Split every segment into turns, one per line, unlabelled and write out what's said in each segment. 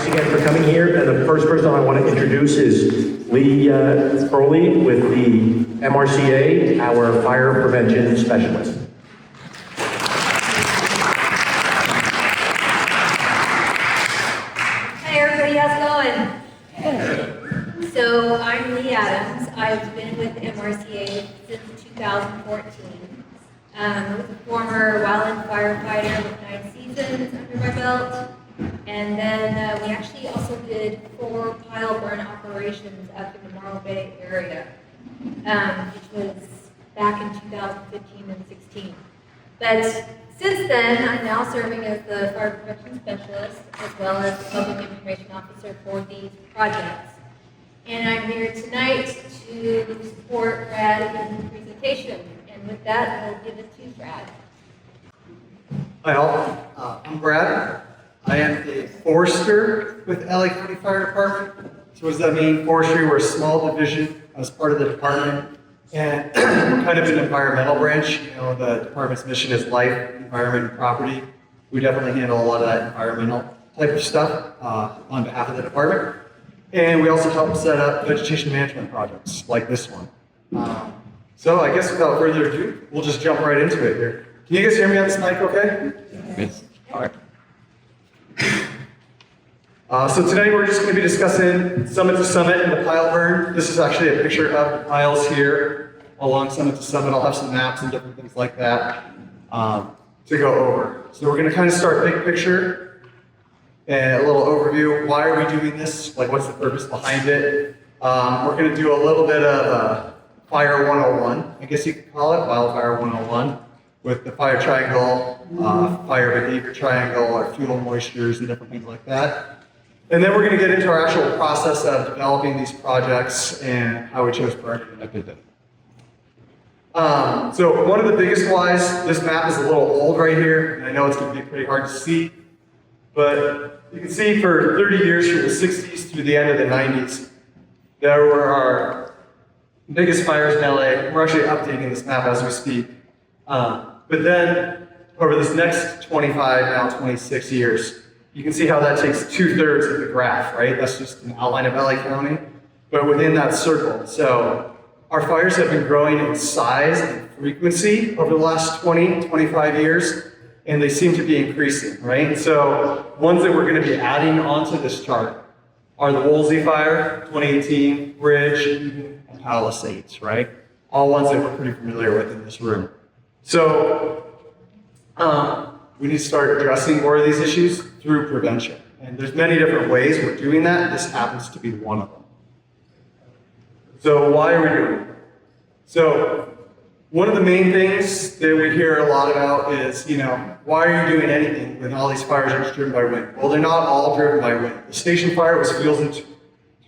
thanks again for coming here. And the first person I want to introduce is Lee Crowley with the MRCA, our fire prevention specialist.
Hey everybody, how's it going? So I'm Lee Adams. I've been with MRCA since 2014. I was a former wildland firefighter with 9 seasons under my belt. And then we actually also did 4 pile burn operations up in the Morro Bay area, which was back in 2015 and 16. But since then, I'm now serving as the fire prevention specialist as well as the public information officer for these projects. And I'm here tonight to support Brad in his presentation. And with that, I'll give it to Brad.
Hi all, I'm Brad. I am a forester with LA County Fire Department. So what does that mean? Forestry, we're a small division as part of the department. And we're kind of an environmental branch. You know, the department's mission is life, environment, and property. We definitely handle a lot of that environmental type of stuff on behalf of the department. And we also help set up vegetation management projects like this one. So I guess without further ado, we'll just jump right into it here. Can you guys hear me on this mic okay? Yes. All right. So today we're just going to be discussing summit to summit and the pile burn. This is actually a picture of the piles here along summit to summit. I'll have some maps and different things like that to go over. So we're going to kind of start big picture and a little overview. Why are we doing this? Like, what's the purpose behind it? We're going to do a little bit of Fire 101, I guess you could call it, Wildfire 101, with the fire triangle, fire behavior triangle, our fuel moistures and different things like that. And then we're going to get into our actual process of developing these projects and how we chose burn and everything. So one of the biggest whys, this map is a little old right here, and I know it's going to be pretty hard to see, but you can see for 30 years from the 60s through the end of the 90s, there were our biggest fires in LA. We're actually updating this map as we speak. But then over this next 25, now 26 years, you can see how that takes 2/3 of the graph, right? That's just an outline of LA County, but within that circle. So our fires have been growing in size and frequency over the last 20, 25 years, and they seem to be increasing, right? So ones that we're going to be adding onto this chart are the Woolsey Fire, 2018, Bridge, and Palisades, right? All ones that we're pretty familiar with in this room. So we need to start addressing more of these issues through prevention. And there's many different ways we're doing that. This happens to be one of them. So why are we doing it? So one of the main things that we hear a lot about is, you know, why are you doing anything when all these fires are driven by wind? Well, they're not all driven by wind. The station fire was field and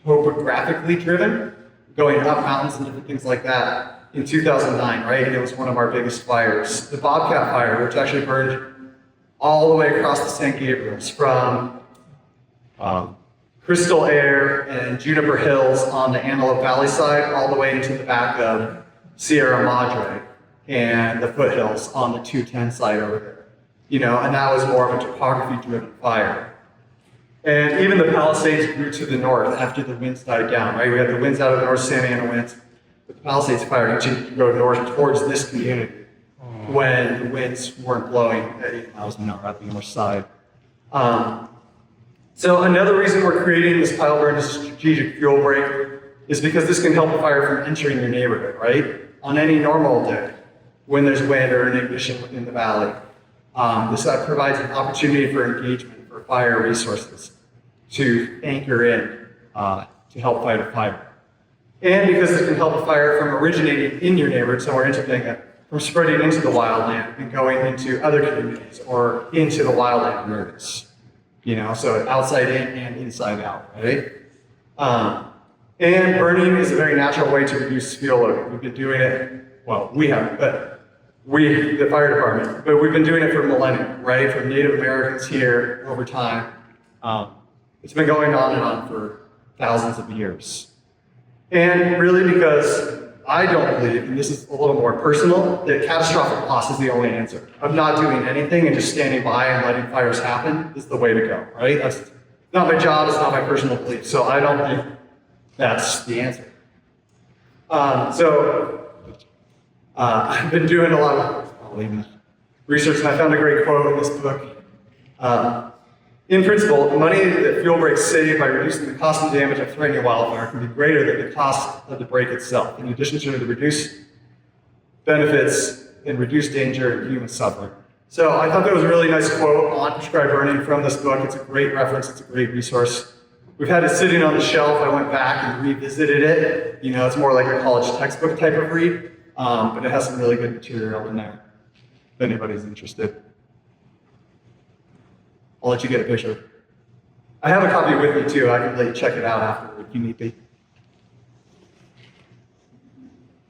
topographically driven, going up mountains and different things like that in 2009, right? And it was one of our biggest fires. The Bobcat Fire, which actually burned all the way across the San Gabriels from Crystal Air and Juniper Hills on the Antelope Valley side, all the way into the back of Sierra Madre and the foothills on the 210 side over there. You know, and that was more of a topography-driven fire. And even the Palisades grew to the north after the winds died down, right? We had the winds out of the North Santa Ana winds, but the Palisades fire continued to go north towards this community when the winds weren't blowing at 8 miles an hour out the north side. So another reason we're creating this pile burn as a strategic fuel break is because this can help a fire from entering your neighborhood, right? On any normal day, when there's wind or an ignition within the valley. This provides an opportunity for engagement for fire resources to anchor in to help fight a fire. And because it can help a fire from originating in your neighborhood, somewhere in Topanga, from spreading into the wildland and going into other communities or into the wildland areas. You know, so outside in and inside out, right? And burning is a very natural way to reduce fuel load. We've been doing it, well, we haven't, but we, the fire department, but we've been doing it for millennia, right? From Native Americans here over time. It's been going on and on for thousands of years. And really because I don't believe, and this is a little more personal, that catastrophic loss is the only answer. Of not doing anything and just standing by and letting fires happen is the way to go, right? That's not my job, it's not my personal belief. So I don't think that's the answer. I've been doing a lot of research, and I found a great quote in this book. In principle, the money that fuel breaks save by reducing the cost and damage of threatening a wildfire can be greater than the cost of the break itself, in addition to the reduced benefits and reduced danger and human suffering. So I thought that was a really nice quote on prescribed burning from this book. It's a great reference, it's a great resource. We've had it sitting on the shelf. I went back and revisited it. You know, it's more like a college textbook type of read, but it has some really good material in there, if anybody's interested. I'll let you get a picture. I have a copy with me too. I can let you check it out afterward if you need be.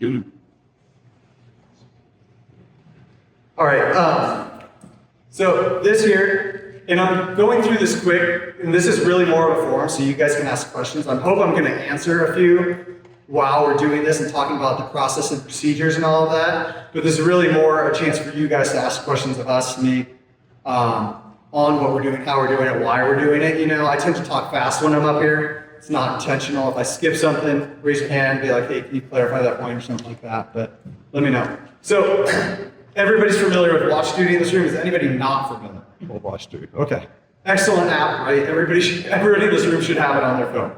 Good.
All right, so this here, and I'm going through this quick, and this is really more of a forum, so you guys can ask questions. I hope I'm gonna answer a few while we're doing this and talking about the process and procedures and all of that, but this is really more a chance for you guys to ask questions of us, me, on what we're doing, how we're doing it, why we're doing it. You know, I tend to talk fast when I'm up here. It's not intentional. If I skip something, raise your hand, be like, hey, can you clarify that point or something like that, but let me know. So, everybody's familiar with Watch Duty in this room. Is anybody not familiar with Watch Duty? Okay. Excellent app, right? Everybody in this room should have it on their phone.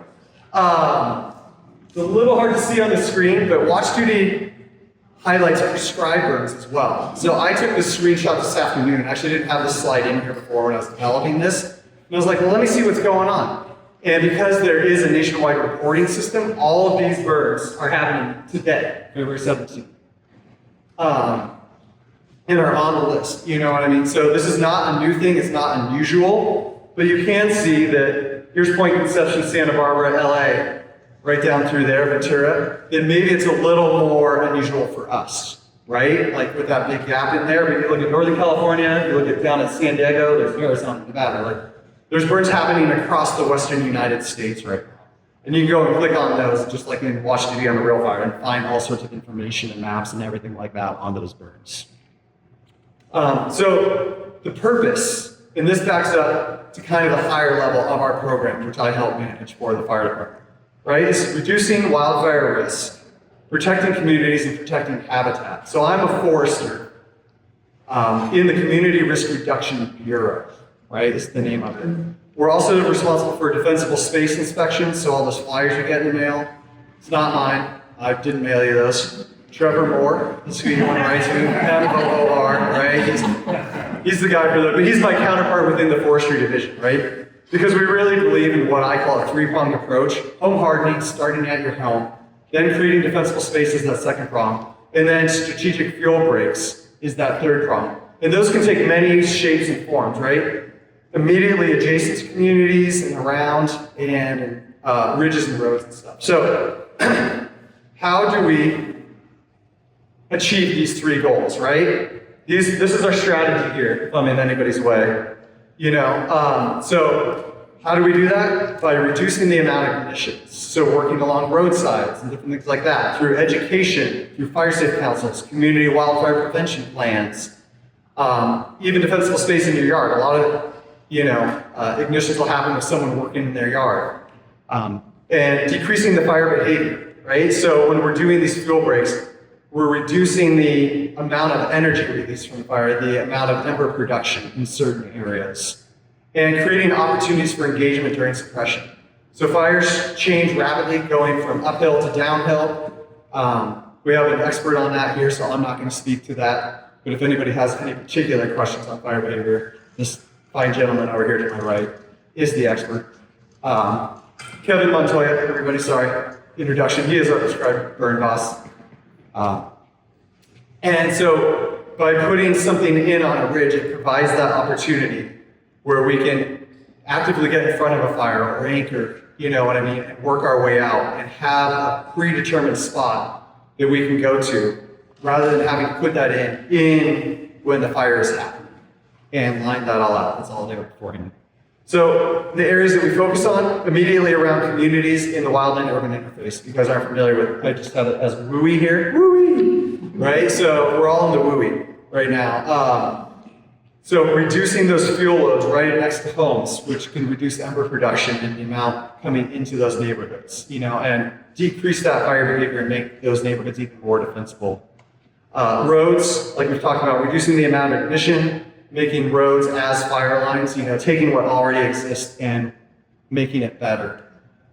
It's a little hard to see on the screen, but Watch Duty highlights prescribed burns as well. So I took this screenshot this afternoon. Actually, I didn't have this slide in here before when I was developing this. And I was like, well, let me see what's going on. And because there is a nationwide reporting system, all of these burns are happening today, February 17th. And are on the list, you know what I mean? So this is not a new thing, it's not unusual, but you can see that here's Point Conception, Santa Barbara, LA, right down through there, Ventura, then maybe it's a little more unusual for us, right? Like with that big gap in there, but you look at Northern California, you look at down at San Diego, there's Arizona, Nevada, like there's burns happening across the Western United States right now. And you can go and click on those, just like in Watch Duty on the Real Fire, and find all sorts of information and maps and everything like that on those burns. So the purpose, and this backs up to kind of the higher level of our program, which I help manage for the fire department, right? Is reducing wildfire risk, protecting communities, and protecting habitat. So I'm a forester in the Community Risk Reduction Bureau, right? Is the name of it. We're also responsible for defensible space inspections, so all those flyers you get in the mail, it's not mine. I didn't mail you those. Trevor Moore, that's who you want to write to, M-O-O-R, right? He's the guy for that, but he's my counterpart within the Forestry division, right? Because we really believe in what I call a three-pronged approach. Home hardening, starting at your home, then creating defensible spaces, that second prong, and then strategic fuel breaks is that third prong. And those can take many shapes and forms, right? Immediately adjacent to communities and around, and ridges and roads and stuff. So, how do we achieve these three goals, right? This is our strategy here, if I'm in anybody's way. You know, so how do we do that? By reducing the amount of emissions. So working along roadsides and different things like that, through education, through fire safe councils, community wildfire prevention plans, even defensible space in your yard. A lot of, you know, ignitions will happen with someone working in their yard. And decreasing the fire behavior, right? So when we're doing these fuel breaks, we're reducing the amount of energy released from the fire, the amount of ember production in certain areas, and creating opportunities for engagement during suppression. So fires change rapidly, going from uphill to downhill. We have an expert on that here, so I'm not going to speak to that. But if anybody has any particular questions on fire behavior, this fine gentleman over here to my right is the expert. Kevin Montoya, everybody, sorry, introduction. He is our prescribed burn boss. And so by putting something in on a ridge, it provides that opportunity where we can actively get in front of a fire or anchor, you know what I mean, and work our way out and have a predetermined spot that we can go to rather than having to put that in when the fire is happening and line that all out. That's all there beforehand. So the areas that we focus on immediately around communities in the wildland-urban interface. If you guys aren't familiar with it, I just have it as WUI here. WUI! Right? So we're all in the WUI right now. So reducing those fuel loads right next to homes, which can reduce ember production and the amount coming into those neighborhoods, and decrease that fire behavior and make those neighborhoods even more defensible. Roads, like we've talked about, reducing the amount of ignition, making roads as fire lines, taking what already exists and making it better,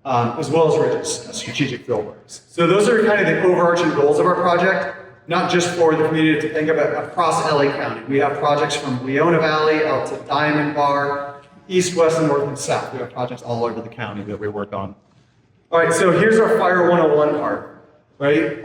as well as ridges, strategic fuel works. So those are kind of the overarching goals of our project. Not just for the community to think about across LA County. We have projects from Leona Valley out to Diamond Bar, east, west, and north and south. We have projects all over the county that we work on. All right, so here's our Fire 101 part, right?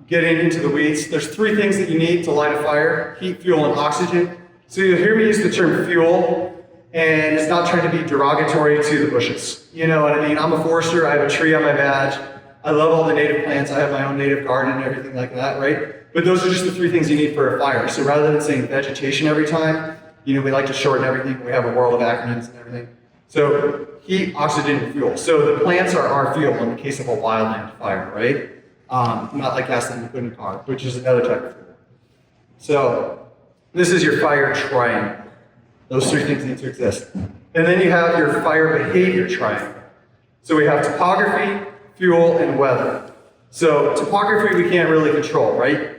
Getting into the weeds. There's 3 things that you need to light a fire: heat, fuel, and oxygen. So you'll hear me use the term fuel, and it's not trying to be derogatory to the bushes. You know what I mean? I'm a forester, I have a tree on my badge. I love all the native plants. I have my own native garden and everything like that, right? But those are just the 3 things you need for a fire. So rather than saying vegetation every time, we like to shorten everything. We have a world of acronyms and everything. So heat, oxygen, and fuel. So the plants are our fuel in the case of a wildland fire, right? Not like gasoline you put in a car, which is another type of fuel. So this is your fire triangle. Those 3 things need to exist. And then you have your fire behavior triangle. So we have topography, fuel, and weather. So topography we can't really control, right?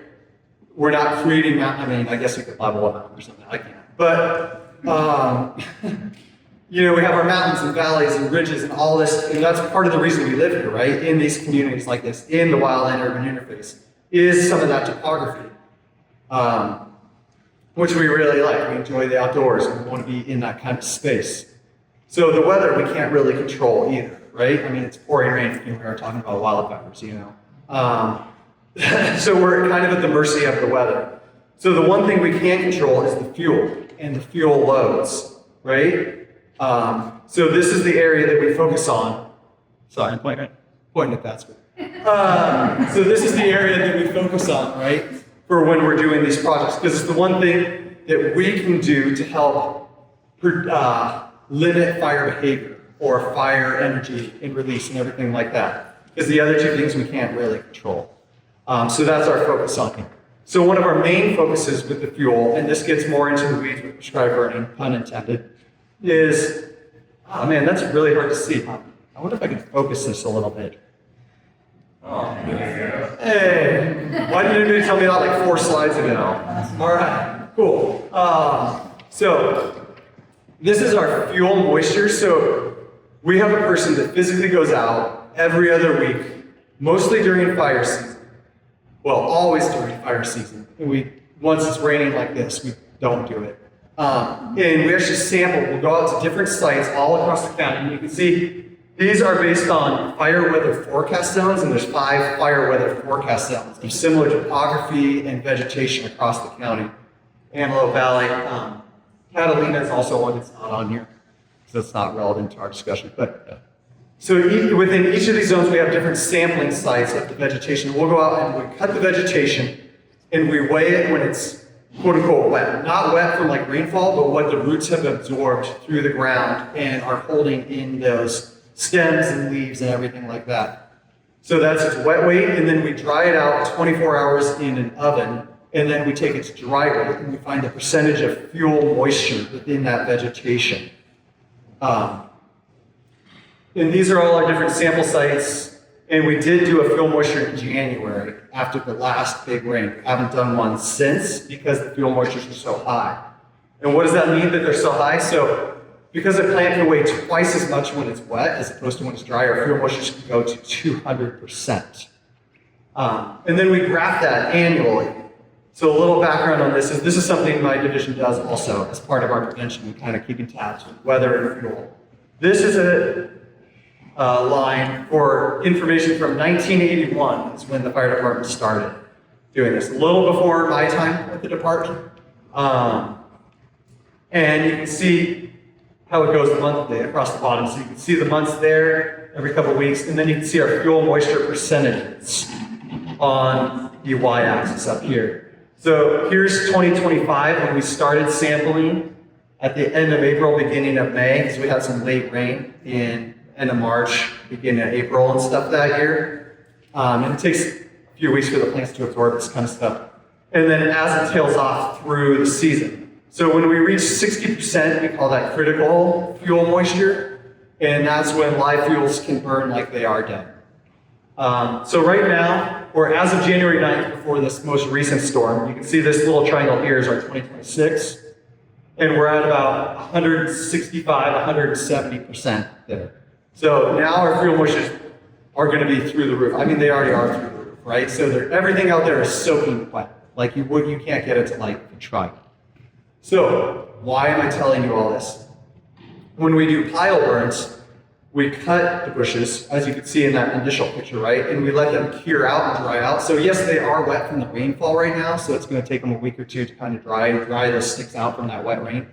We're not creating I guess you could level a mountain or something, I can't. But, we have our mountains and valleys and ridges and all this, and that's part of the reason we live here, right? In these communities like this, in the wildland urban interface, is some of that topography, which we really like. We enjoy the outdoors and we want to be in that kind of space. So the weather we can't really control either. Right? I mean, it's pouring rain if we are talking about wildfires, So we're kind of at the mercy of the weather. So the one thing we can control is the fuel and the fuel loads, right? So this is the area that we focus on. Sorry, I'm pointing at that screen. So this is the area that we focus on, right? For when we're doing these projects, because it's the one thing that we can do to help limit fire behavior, or fire energy and release and everything like that. Because the other 2 things we can't really control. So that's our focus on here. So one of our main focuses with the fuel, and this gets more into the weeds with prescribed burning, pun intended, is, oh man, that's really hard to see. I wonder if I can focus this a little bit. Hey, why didn't anybody tell me that like 4 slides ago? All right, cool. So this is our fuel moisture. So we have a person that physically goes out every other week, mostly during fire season. Well, always during fire season. And once it's raining like this, we don't do it. And we actually sample. We'll go out to different sites all across the county. And you can see these are based on fire weather forecast zones, and there's 5 fire weather forecast zones. There's similar topography and vegetation across the county. Antelope Valley. Catalina is also one that's not on here, so it's not relevant to our discussion. But so within each of these zones, we have different sampling sites of the vegetation. We'll go out and we cut the vegetation and we weigh it when it's quote unquote wet. Not wet from like rainfall, but what the roots have absorbed through the ground and are holding in those stems and leaves and everything like that. So that's its wet weight, and then we dry it out 24 hours in an oven, and then we take its dry weight and we find the percentage of fuel moisture within that vegetation. And these are all our different sample sites, and we did do a fuel moisture in January after the last big rain. We haven't done one since because the fuel moistures are so high. And what does that mean that they're so high? So because a plant can weigh twice as much when it's wet as opposed to when it's dry, our fuel moistures can go to 200%. And then we graph that annually. So a little background on this is something my division does also as part of our prevention and kind of keeping tabs with weather and fuel. This is a line for information from 1981 is when the fire department started doing this. A little before my time with the department. And you can see how it goes monthly across the bottom. So you can see the months there every couple of weeks, and then you can see our fuel moisture percentages on the y-axis up here. So here's 2025 when we started sampling at the end of April, beginning of May, because we had some late rain in end of March, beginning of April and stuff that year. And it takes a few weeks for the plants to absorb this kind of stuff. And then as it tails off through the season. So when we reach 60%, we call that critical fuel moisture, and that's when live fuels can burn like they are dead. So right now, or as of January 9th, before this most recent storm, you can see this little triangle here is our 2026, and we're at about 165, 170% there. So now our fuel moistures are going to be through the roof. I mean, they already are through the roof, right? So everything out there is soaking wet. Like you can't get it to light if you try. So why am I telling you all this? When we do pile burns, we cut the bushes, as you can see in that initial picture, right? And we let them cure out and dry out. So yes, they are wet from the rainfall right now, so it's going to take them a week or two to kind of dry those sticks out from that wet rain.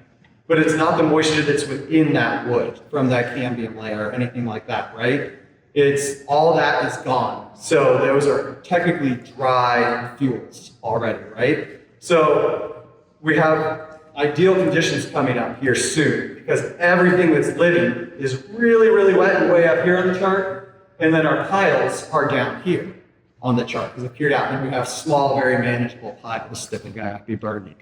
But it's not the moisture that's within that wood from that cambium layer or anything like that, right? It's all that is gone. So those are technically dry fuels already, right? So we have ideal conditions coming up here soon because everything that's living is really, really wet and way up here on the chart. And then our piles are down here on the chart because they've cured out. And we have small, very manageable piles that are going to have to be burning.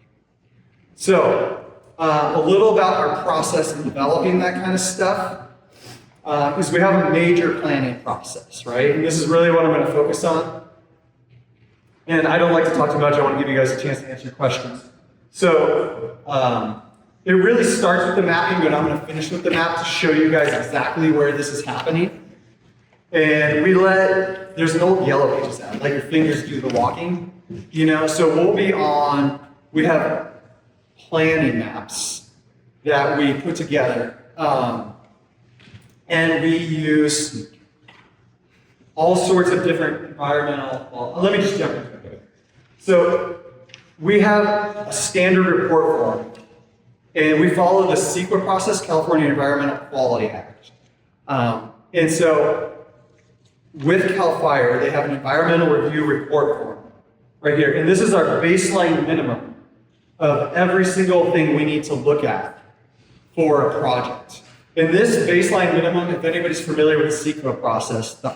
So a little about our process in developing that kind of stuff is we have a major planning process, right? And this is really what I'm going to focus on. And I don't like to talk too much. I want to give you guys a chance to answer your questions. So it really starts with the mapping, but I'm going to finish with the map to show you guys exactly where this is happening. And there's an old yellow pages app, like your fingers do the walking, so we have planning maps that we put together, and we use all sorts of different let me just jump into it. So we have a standard report form, and we follow the CEQA process, California Environmental Quality Act. And so with CAL FIRE, they have an environmental review report form right here. And this is our baseline minimum of every single thing we need to look at for a project. And this baseline minimum, if anybody's familiar with the CEQA process, the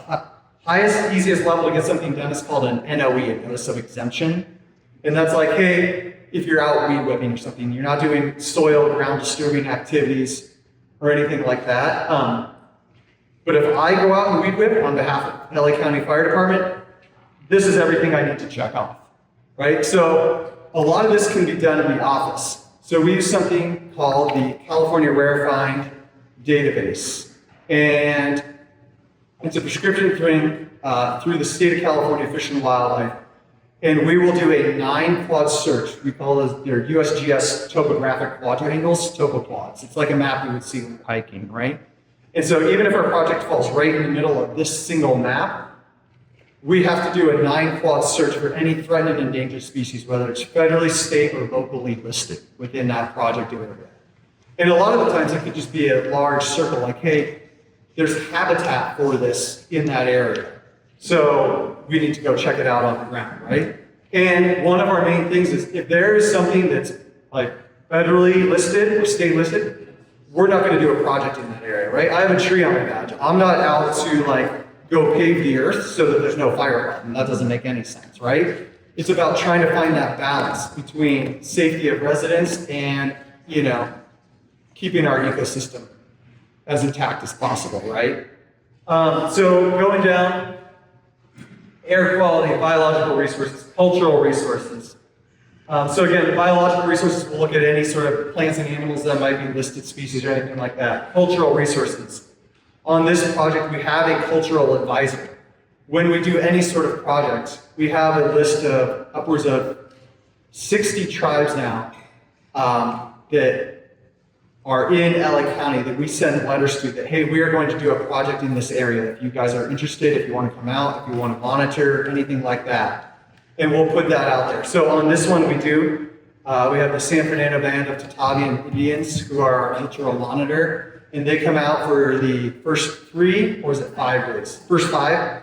highest, easiest level to get something done is called an NOE, a Notice of Exemption. And that's like, hey, if you're out weed whipping or something, you're not doing soil, ground disturbing activities or anything like that. But if I go out and weed whip on behalf of LA County Fire Department, this is everything I need to check off, right? So a lot of this can be done in the office. So we use something called the California Rare Find Database. And it's a prescription thing through the state of California Fish and Wildlife. And we will do a 9-quad search. We call those their USGS topographic quadrangles, topoquads. It's like a map you would see when hiking, right? And so even if our project falls right in the middle of this single map, we have to do a 9-quad search for any threatened and endangered species, whether it's federally, state, or locally listed within that project area. And a lot of the times it could just be a large circle, like, hey, there's habitat for this in that area. So we need to go check it out on the ground, right? And one of our main things is if there is something that's like federally listed or state listed, we're not going to do a project in that area, right? I have a tree on my badge. I'm not out to like go pave the earth so that there's no fire problem. That doesn't make any sense, right? It's about trying to find that balance between safety of residents and, keeping our ecosystem as intact as possible, right? So going down, air quality, biological resources, cultural resources. So again, biological resources will look at any sort of plants and animals that might be listed species or anything like that. Cultural resources. On this project, we have a cultural advisor. When we do any sort of project, we have a list of upwards of 60 tribes now that are in LA County that we send letters to that, hey, we are going to do a project in this area. If you guys are interested, if you want to come out, if you want to monitor, anything like that. And we'll put that out there. So on this one we have the San Fernando Band of Tatavian Indians who are our cultural monitor. And they come out for the first 3, or is it 5 days? First 5?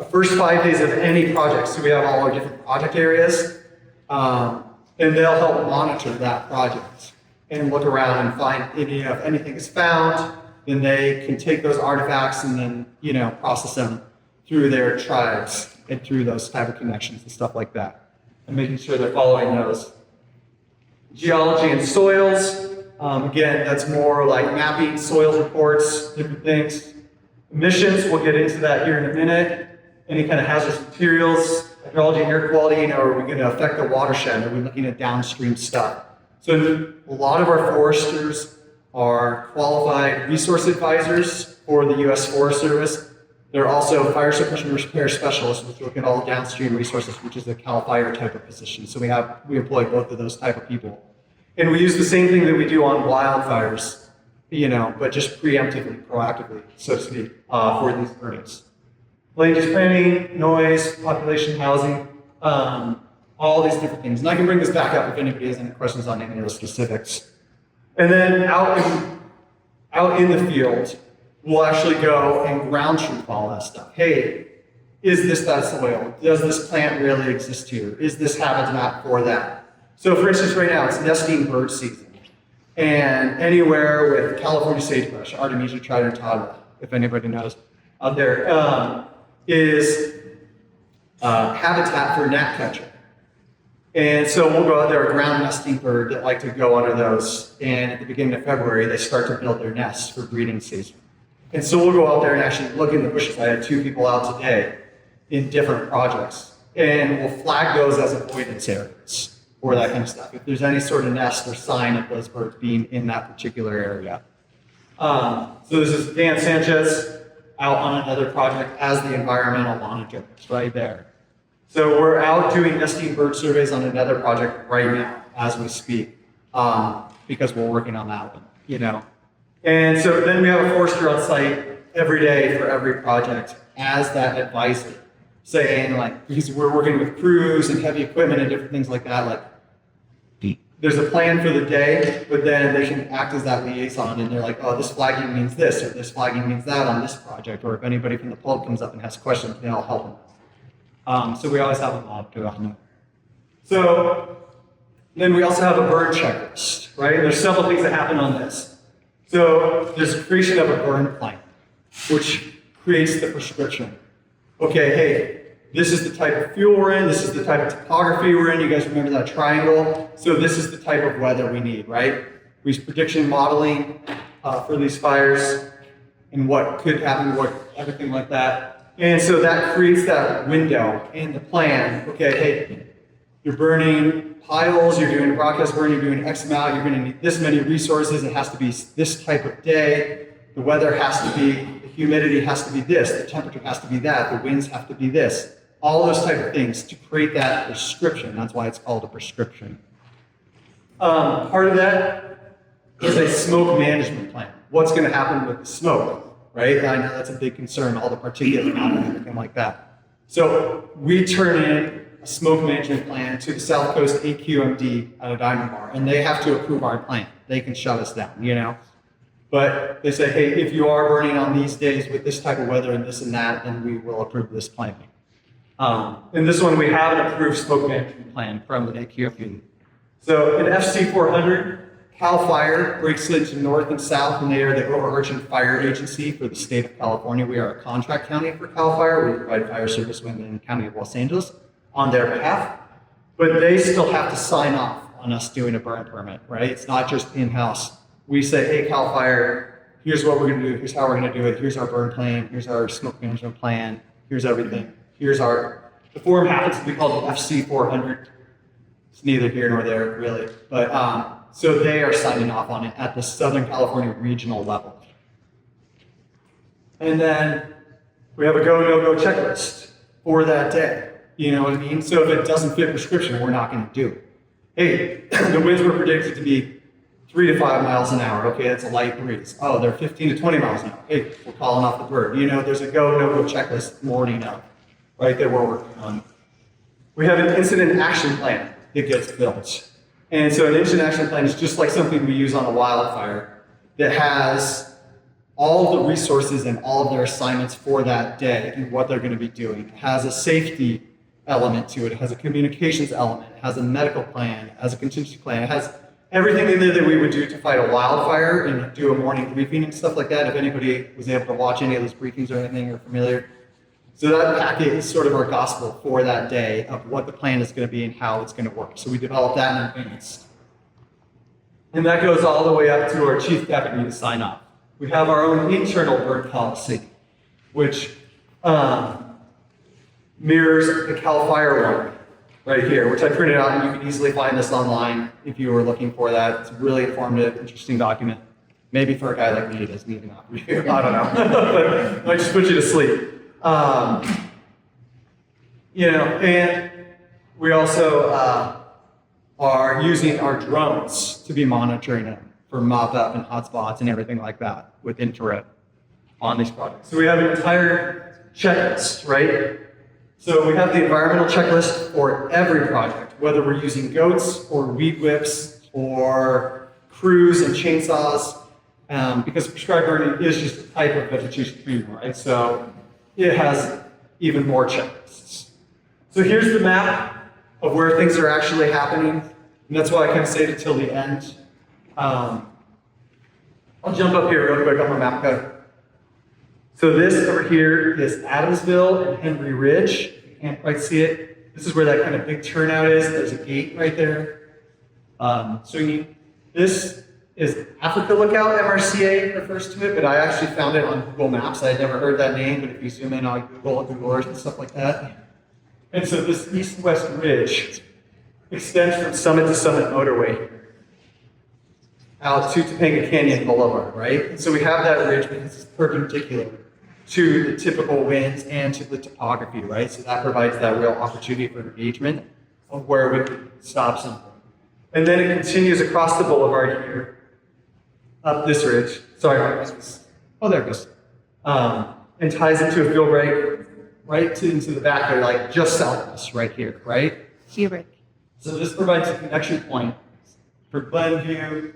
First 5 days of any project. So we have all our different project areas. And they'll help monitor that project and look around and find if anything is found, then they can take those artifacts and then, process them through their tribes and through those type of connections and stuff like that. And making sure they're following those. Geology and soils. Again, that's more like mapping soils reports, different things. Emissions, we'll get into that here in a minute. Any kind of hazardous materials, hydrology, air quality, are we going to affect the watershed? Are we looking at downstream stuff? So a lot of our foresters are qualified resource advisors for the U.S. Forest Service. They're also fire suppression repair specialists, which look at all downstream resources, which is a CAL FIRE type of position. So we employ both of those type of people. And we use the same thing that we do on wildfires, but just preemptively, proactively, so to speak, for these burnings. Land use planning, noise, population housing, all these different things. And I can bring this back up if anybody has any questions on any of those specifics. And then out in the field, we'll actually go and ground truth all that stuff. Hey, is this that soil? Does this plant really exist here? Is this habitat for that? So for instance, right now it's nesting bird season. And anywhere with California sagebrush, Artemisia tridentata, if anybody knows out there, is habitat for gnatcatcher. And so we'll go out there, a ground nesting bird that like to go under those. And at the beginning of February, they start to build their nests for breeding season. And so we'll go out there and actually look in the bushes. I had 2 people out today in different projects. And we'll flag those as avoidance areas or that kind of stuff. If there's any sort of nest or sign of those birds being in that particular area. So this is Dan Sanchez out on another project as the environmental monitor. It's right there. So we're out doing nesting bird surveys on another project right now as we speak, because we're working on that one, And so then we have a forester on site every day for every project as that advisor, saying because we're working with crews and heavy equipment and different things like that, there's a plan for the day, but then they can act as that liaison and they're like, oh, this flagging means this, or this flagging means that on this project, or if anybody from the pulp comes up and has questions, they'll help them. So we always have a mob to on them. So then we also have a burn checklist, right? There's several things that happen on this. So there's a creation of a burn plan, which creates the prescription. Okay, hey, this is the type of fuel we're in, this is the type of topography we're in. You guys remember that triangle? So this is the type of weather we need, right? We use prediction modeling for these fires and what could happen, everything like that. And so that creates that window in the plan. Okay, hey, you're burning piles, you're doing a broadcast burn, you're doing X amount, you're going to need this many resources, it has to be this type of day, the weather has to be, the humidity has to be this, the temperature has to be that, the winds have to be this. All those type of things to create that prescription. That's why it's called a prescription. Part of that is a smoke management plan. What's going to happen with the smoke, right? I know that's a big concern, all the particulate matter and everything like that. So we turn in a smoke management plan to the South Coast AQMD at a diamond bar, and they have to approve our plan. They can shut us down, But they say, hey, if you are burning on these days with this type of weather and this and that, then we will approve this plan. In this one, we have an approved smoke management plan from the AQMD. So in FC 400, CAL FIRE breaks into north and south, and they are the overarching fire agency for the state of California. We are a contract county for CAL FIRE. We provide fire service within the county of Los Angeles on their behalf, but they still have to sign off on us doing a burn permit, right? It's not just in-house. We say, hey, CAL FIRE, here's what we're going to do. Here's how we're going to do it. Here's our burn plan. Here's our smoke management plan. Here's everything. The form happens to be called FC 400. It's neither here nor there, really. But so they are signing off on it at the Southern California regional level. And then we have a go, no-go checklist for that day. You know what I mean? So if it doesn't fit prescription, we're not going to do it. Hey, the winds were predicted to be 3 to 5 miles an hour. Okay, that's a light breeze. Oh, they're 15 to 20 miles an hour. Hey, we're calling off the bird. There's a go, no-go checklist morning of. Right there we're working on. We have an incident action plan that gets built. And so an incident action plan is just like something we use on a wildfire that has all the resources and all of their assignments for that day and what they're going to be doing. It has a safety element to it. It has a communications element. It has a medical plan. It has a contingency plan. It has everything in there that we would do to fight a wildfire and do a morning briefing and stuff like that. If anybody was able to watch any of those briefings or anything or familiar. So that packet is sort of our gospel for that day of what the plan is going to be and how it's going to work. So we develop that in advance. And that goes all the way up to our chief deputy to sign off. We have our own internal bird policy, which mirrors the CAL FIRE one right here, which I printed out, and you can easily find this online if you were looking for that. It's a really informative, interesting document. Maybe for a guy like me, it doesn't even not for you. I don't know. But it might just put you to sleep. And we also are using our drones to be monitoring them for mop-up and hotspots and everything like that with infrared on these projects. So we have an entire checklist, right? So we have the environmental checklist for every project, whether we're using goats or weed whips or crews and chainsaws, because prescribed burning is just a type of vegetation treatment, right? So it has even more checklists. So here's the map of where things are actually happening, and that's why I kind of saved it till the end. I'll jump up here real quick on the map code. So this over here is Adamsville and Henry Ridge. You can't quite see it. This is where that kind of big turnout is. There's a gate right there. Swinging. This is Africa Lookout, MRCA refers to it, but I actually found it on Google Maps. I had never heard that name, but if you zoom in on Google Earth and stuff like that. And so this east-west ridge extends from summit to summit motorway out to Topanga Canyon Boulevard, right? And so we have that ridge because it's perpendicular to the typical winds and to the topography, right? So that provides that real opportunity for engagement of where we could stop something. And then it continues across the boulevard here, up this ridge. Sorry, oh, there it goes. And ties into a field break right into the back there, like just south of us right here, right?
Here.
So this provides a connection point for Glenview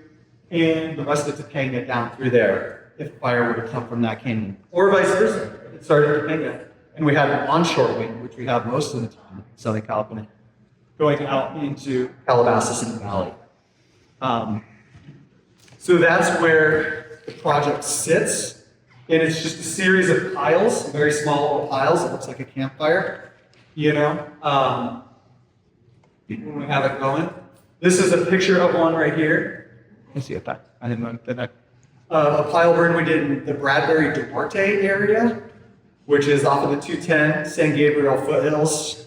and the rest of Topanga down through there if fire were to come from that canyon. Or vice versa. It started in Topanga. And we had an onshore wind, which we have most of the time in Southern California, going out into Calabasas in the valley. So that's where the project sits. And it's just a series of piles, very small piles. It looks like a campfire, when we have it going. This is a picture of one right here.
Let's see if I didn't want that.
A pile burn we did in the Bradbury Duarte area, which is off of the 210 San Gabriel foothills,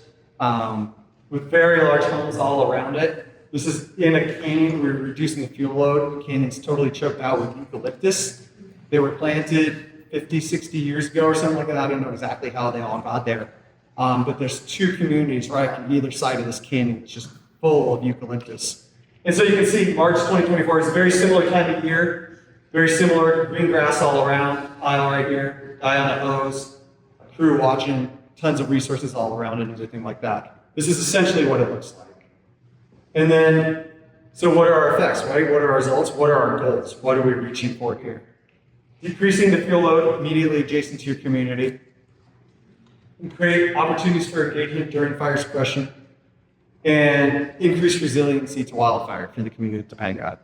with very large homes all around it. This is in a canyon. We're reducing the fuel load. The canyon's totally choked out with eucalyptus. They were planted 50, 60 years ago or something like that. I don't know exactly how they all got there. But there's two communities right on either side of this canyon. It's just full of eucalyptus. And so you can see March 2024 is a very similar time of year, very similar green grass all around, pile right here, guy on a hose, a crew watching, tons of resources all around and everything like that. This is essentially what it looks like. And then, so what are our effects, right? What are our results? What are our goals? What are we reaching for here? Decreasing the fuel load immediately adjacent to your community, and create opportunities for engagement during fire suppression, and increase resiliency to wildfire for the community of Topanga.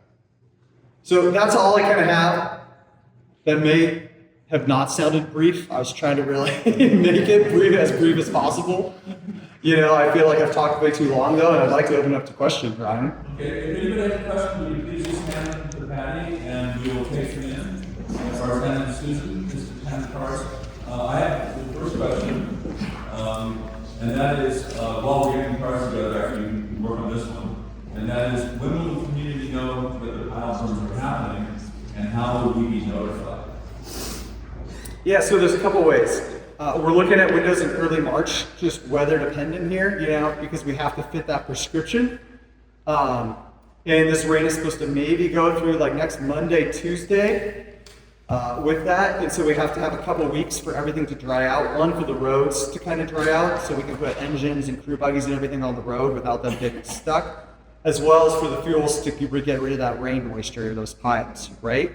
So that's all I kind of have. That may have not sounded brief. I was trying to really make it brief as possible. I feel like I've talked way too long though, and I'd like to open up to questions, Ryan.
Okay, if anybody has a question, will you please just hand them to Patty and we will take them in. As our attendant Susan, Mr. Tanner Cards. I have the first question, and that is, while we're getting cards together, after you work on this one, and that is, when will the community know that the pile burns are happening, and how will we be notified?
Yeah, so there's a couple ways. We're looking at windows in early March, just weather dependent here, because we have to fit that prescription. And this rain is supposed to maybe go through like next Monday, Tuesday with that. And so we have to have a couple of weeks for everything to dry out. One, for the roads to kind of dry out so we can put engines and crew buggies and everything on the road without them getting stuck, as well as for the fuels to get rid of that rain moisture in those piles, right?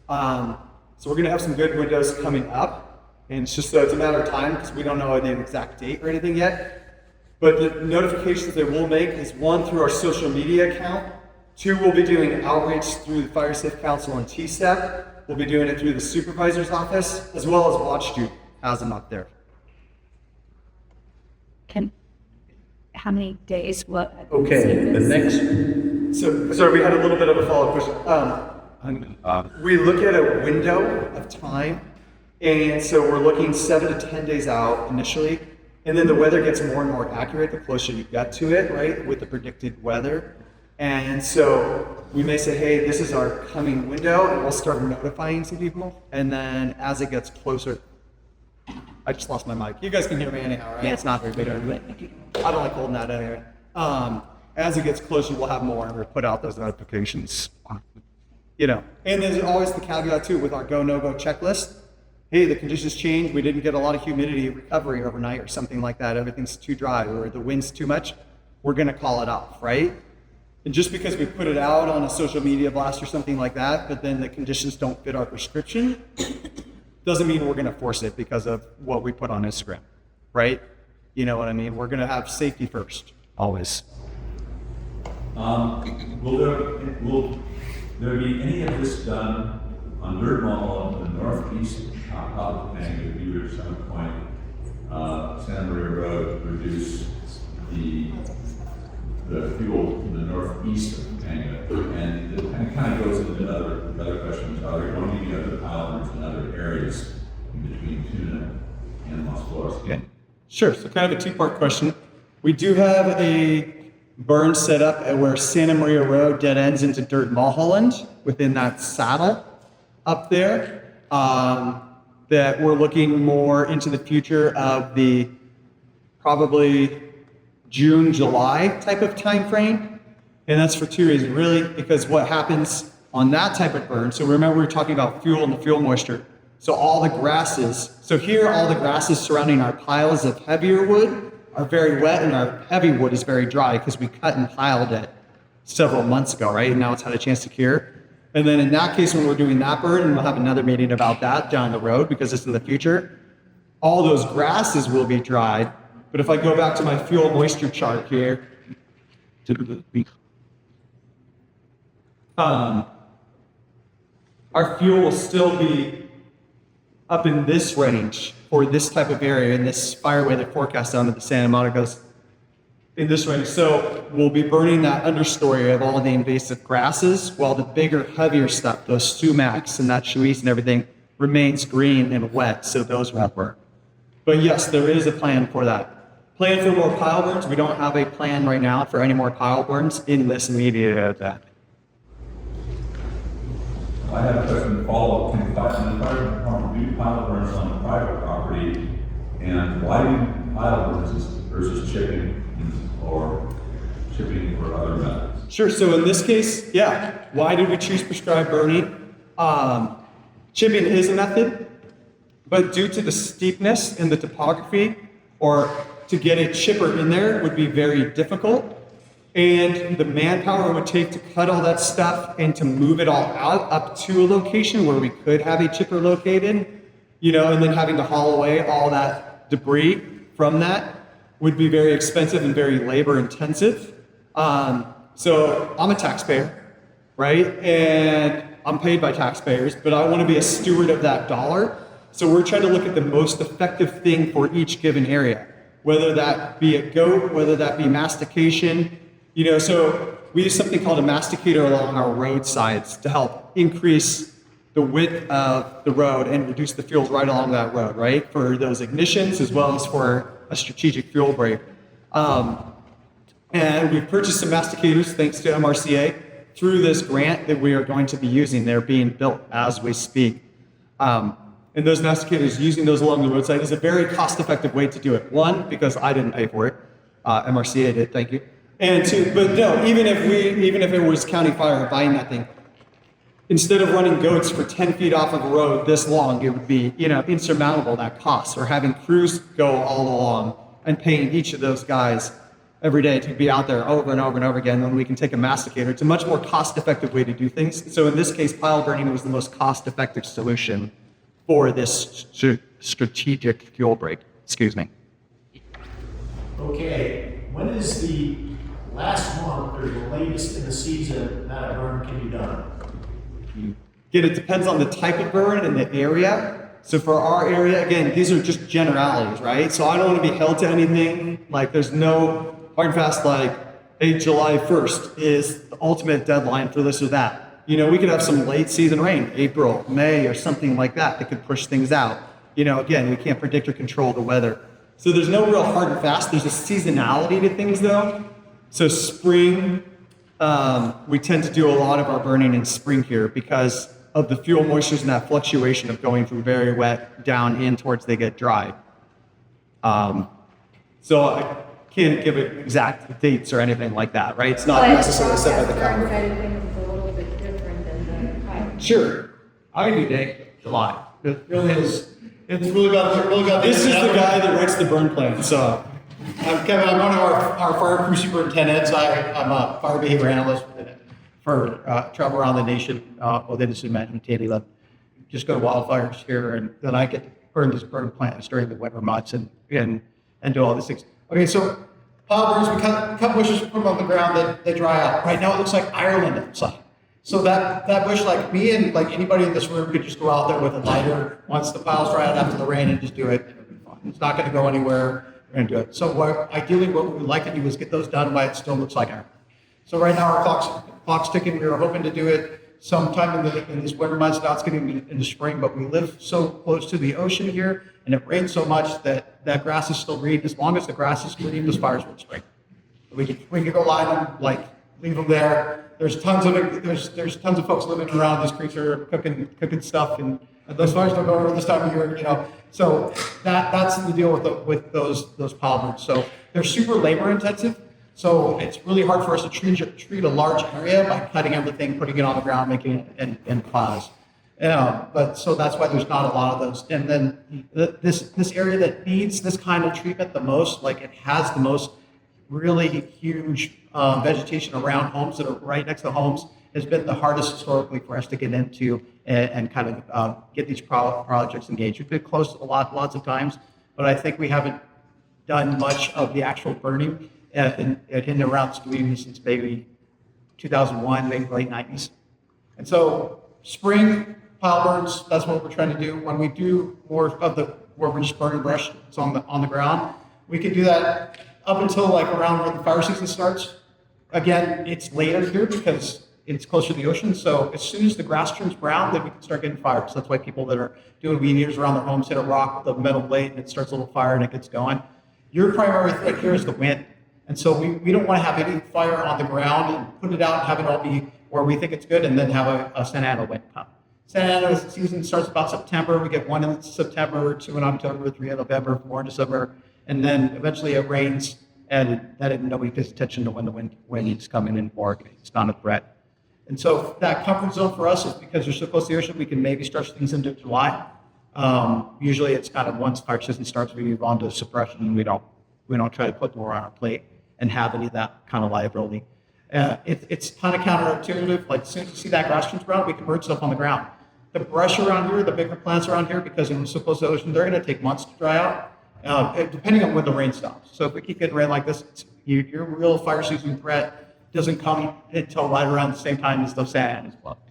So we're gonna have some good windows coming up. And it's just it's a matter of time because we don't know the exact date or anything yet. But the notifications that we'll make is one, through our social media account. Two, we'll be doing outreach through the Fire Safe Council and TCEP. We'll be doing it through the supervisor's office, as well as Watch Duty has them up there.
How many days? What?
Okay, the next
So, sorry, we had a little bit of a follow-up question. We look at a window of time, and so we're looking 7 to 10 days out initially, and then the weather gets more and more accurate the closer you get to it, right, with the predicted weather. And so we may say, hey, this is our coming window, and we'll start notifying some people, and then as it gets closer, I just lost my mic. You guys can hear me anyhow, right?
Yeah, it's not very big.
I don't like holding that anyway. As it gets closer, we'll have more, and we'll put out those notifications. You know, and there's always the caveat too with our go no go checklist. Hey, the conditions change. We didn't get a lot of humidity recovery overnight, or something like that. Everything's too dry, or the wind's too much. We're gonna call it off, right? And just because we put it out on a social media blast or something like that, but then the conditions don't fit our prescription, doesn't mean we're gonna force it because of what we put on Instagram, right? You know what I mean? We're gonna have safety first, always.
Will there be any of this done on Dirt Mall in the northeast top of Topanga? If you were at some point, Santa Maria Road, reduce the fuel in the northeast of Topanga, and it kind of goes into another question: are there going to be other pylons in other areas in between Tuna and Las Flores?
Okay. Sure. So kind of a two-part question. We do have a burn set up at where Santa Maria Road dead ends into Dirt Mulholland within that saddle up there. That we're looking more into the future of the probably June, July type of time frame. And that's for two reasons, really, because what happens on that type of burn, so remember we were talking about fuel and the fuel moisture. So all the grasses, so here all the grasses surrounding our piles of heavier wood are very wet, and our heavy wood is very dry because we cut and piled it several months ago, right? And now it's had a chance to cure. And then in that case, when we're doing that burn, and we'll have another meeting about that down the road because it's in the future, all those grasses will be dried. But if I go back to my fuel moisture chart here, our fuel will still be up in this range for this type of area in this fire weather forecast down at the Santa Monica's in this range. So we'll be burning that understory of all the invasive grasses while the bigger, heavier stuff, those sumacs and that chuis and everything, remains green and wet, so those won't burn. But yes, there is a plan for that. Plan for more pile burns. We don't have a plan right now for any more pile burns in this immediate event.
I have a question to follow up. Can the fire department do pile burns on private property? And why do pile burns versus chipping or chipping or other methods?
Sure, so in this case, yeah. Why did we choose prescribed burning? Chipping is a method, but due to the steepness and the topography, or to get a chipper in there would be very difficult. And the manpower it would take to cut all that stuff and to move it all out up to a location where we could have a chipper located, you know, and then having to haul away all that debris from that would be very expensive and very labor intensive. So I'm a taxpayer, right? And I'm paid by taxpayers, but I want to be a steward of that dollar. So we're trying to look at the most effective thing for each given area, whether that be a goat, whether that be mastication. You know, so we use something called a masticator along our roadsides to help increase the width of the road and reduce the fuels right along that road, right? For those ignitions as well as for a strategic fuel break. And we've purchased some masticators thanks to MRCA through this grant that we are going to be using. They're being built as we speak. And those masticators, using those along the roadside is a very cost-effective way to do it. One, because I didn't pay for it. MRCA did, thank you. And two, but no, even if it was county fire buying that thing, instead of running goats for 10 feet off of a road this long, it would be, you know, insurmountable, that cost, or having crews go all along and paying each of those guys every day to be out there over and over and over again, then we can take a masticator. It's a much more cost-effective way to do things. So in this case, pile burning was the most cost-effective solution for this strategic fuel break. Excuse me.
Okay, when is the last month or the latest in the season that a burn can be done?
Again, it depends on the type of burn and the area. So for our area, again, these are just generalities, right? So I don't want to be held to anything. Like there's no hard and fast, like, hey, July 1st is the ultimate deadline for this or that. You know, we could have some late season rain, April, May, or something like that could push things out. You know, again, we can't predict or control the weather. So there's no real hard and fast. There's a seasonality to things though. So spring, we tend to do a lot of our burning in spring here because of the fuel moistures and that fluctuation of going from very wet down in towards they get dry. So I can't give it exact dates or anything like that, right? It's not necessarily set by the calendar.
Side of things is a little bit different than the private.
Sure. I can do date, July. It really is.
It's really got.
This is the guy that writes the burn plan, so.
I'm Kevin, I'm one of our fire crew superintendents. I'm a fire behavior analyst for travel around the nation with incident management daily. Just go to wildfires here, and then I get to burn plants during the winter months and do all these things. Okay, so pile burns, we cut bushes from on the ground that they dry out. Right now it looks like Ireland outside. So that bush, like me and like anybody in this room could just go out there with a lighter once the piles dry out after the rain and just do it. It'll be fine. It's not going to go anywhere. We're going to do it. So ideally what we would like to do is get those done while it still looks like Ireland. So right now our clock's ticking. We were hoping to do it sometime in these winter months. Now it's getting into spring, but we live so close to the ocean here, and it rains so much that grass is still green. As long as the grass is green, those fires will spring. We can go line them, like leave them there. There's tons of folks living around. These creeks are cooking stuff, and those fires don't go over this time of year, you know. So that's the deal with those pile burns. So they're super labor intensive. So it's really hard for us to treat a large area by cutting everything, putting it on the ground, making it in piles. But so that's why there's not a lot of those. And then this area that needs this kind of treatment the most, like it has the most really huge vegetation around homes that are right next to homes, has been the hardest historically for us to get into and kind of get these projects engaged. We've been close lots of times, but I think we haven't done much of the actual burning in and around this community since maybe 2001, maybe late 90s. And so spring pile burns, that's what we're trying to do. When we do more of where we're just burning brush, it's on the ground, we can do that up until like around when the fire season starts. Again, it's later here because it's closer to the ocean. So as soon as the grass turns brown, then we can start getting fires. So that's why people that are doing weed eaters around their homes hit a rock with a metal blade and it starts a little fire and it gets going. Your primary threat here is the wind. And so we don't want to have any fire on the ground and put it out and have it all be where we think it's good and then have a Santa Ana wind come. Santa Ana season starts about September. We get 1 in September, 2 in October, 3 in November, 4 in December. And then eventually it rains and then nobody pays attention to when the wind is coming in for. It's not a threat. And so that comfort zone for us is because we're so close to the ocean, we can maybe stretch things into July. Usually it's kind of once fire season starts, we move on to suppression and we don't try to put more on our plate and have any of that kind of liability. It's kind of counterintuitive. Like as soon as you see that grass turns brown, we can burn stuff on the ground. The brush around here, the bigger plants around here, because we're so close to the ocean, they're going to take months to dry out, depending on when the rain stops. So if we keep getting rain like this, your real fire season threat doesn't come until right around the same time as the sand is plucked.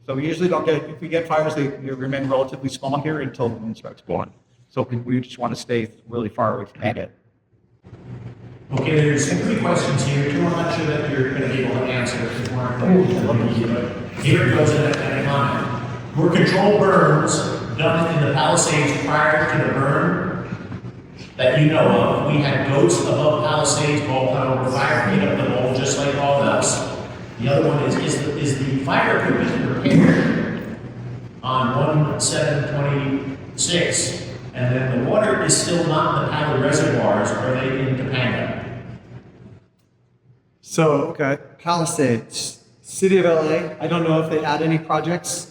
So we usually don't if we get fires, they remain relatively small here until the wind starts blowing. So we just want to stay really far away from it. Okay, there's 3 questions here. 2 I'm not sure that you're going to be able to answer. Here it goes in a comment. Were controlled burns done in the Palisades prior to the burn that you know of? We had goats above Palisades, all cut over fire, cleaned up the mold just like all of us. The other one is the fire equipment repaired on 1/7/26, and then the water is still not in the Pali reservoirs, are they in Topanga?
So, okay, Palisades, City of LA, I don't know if they had any projects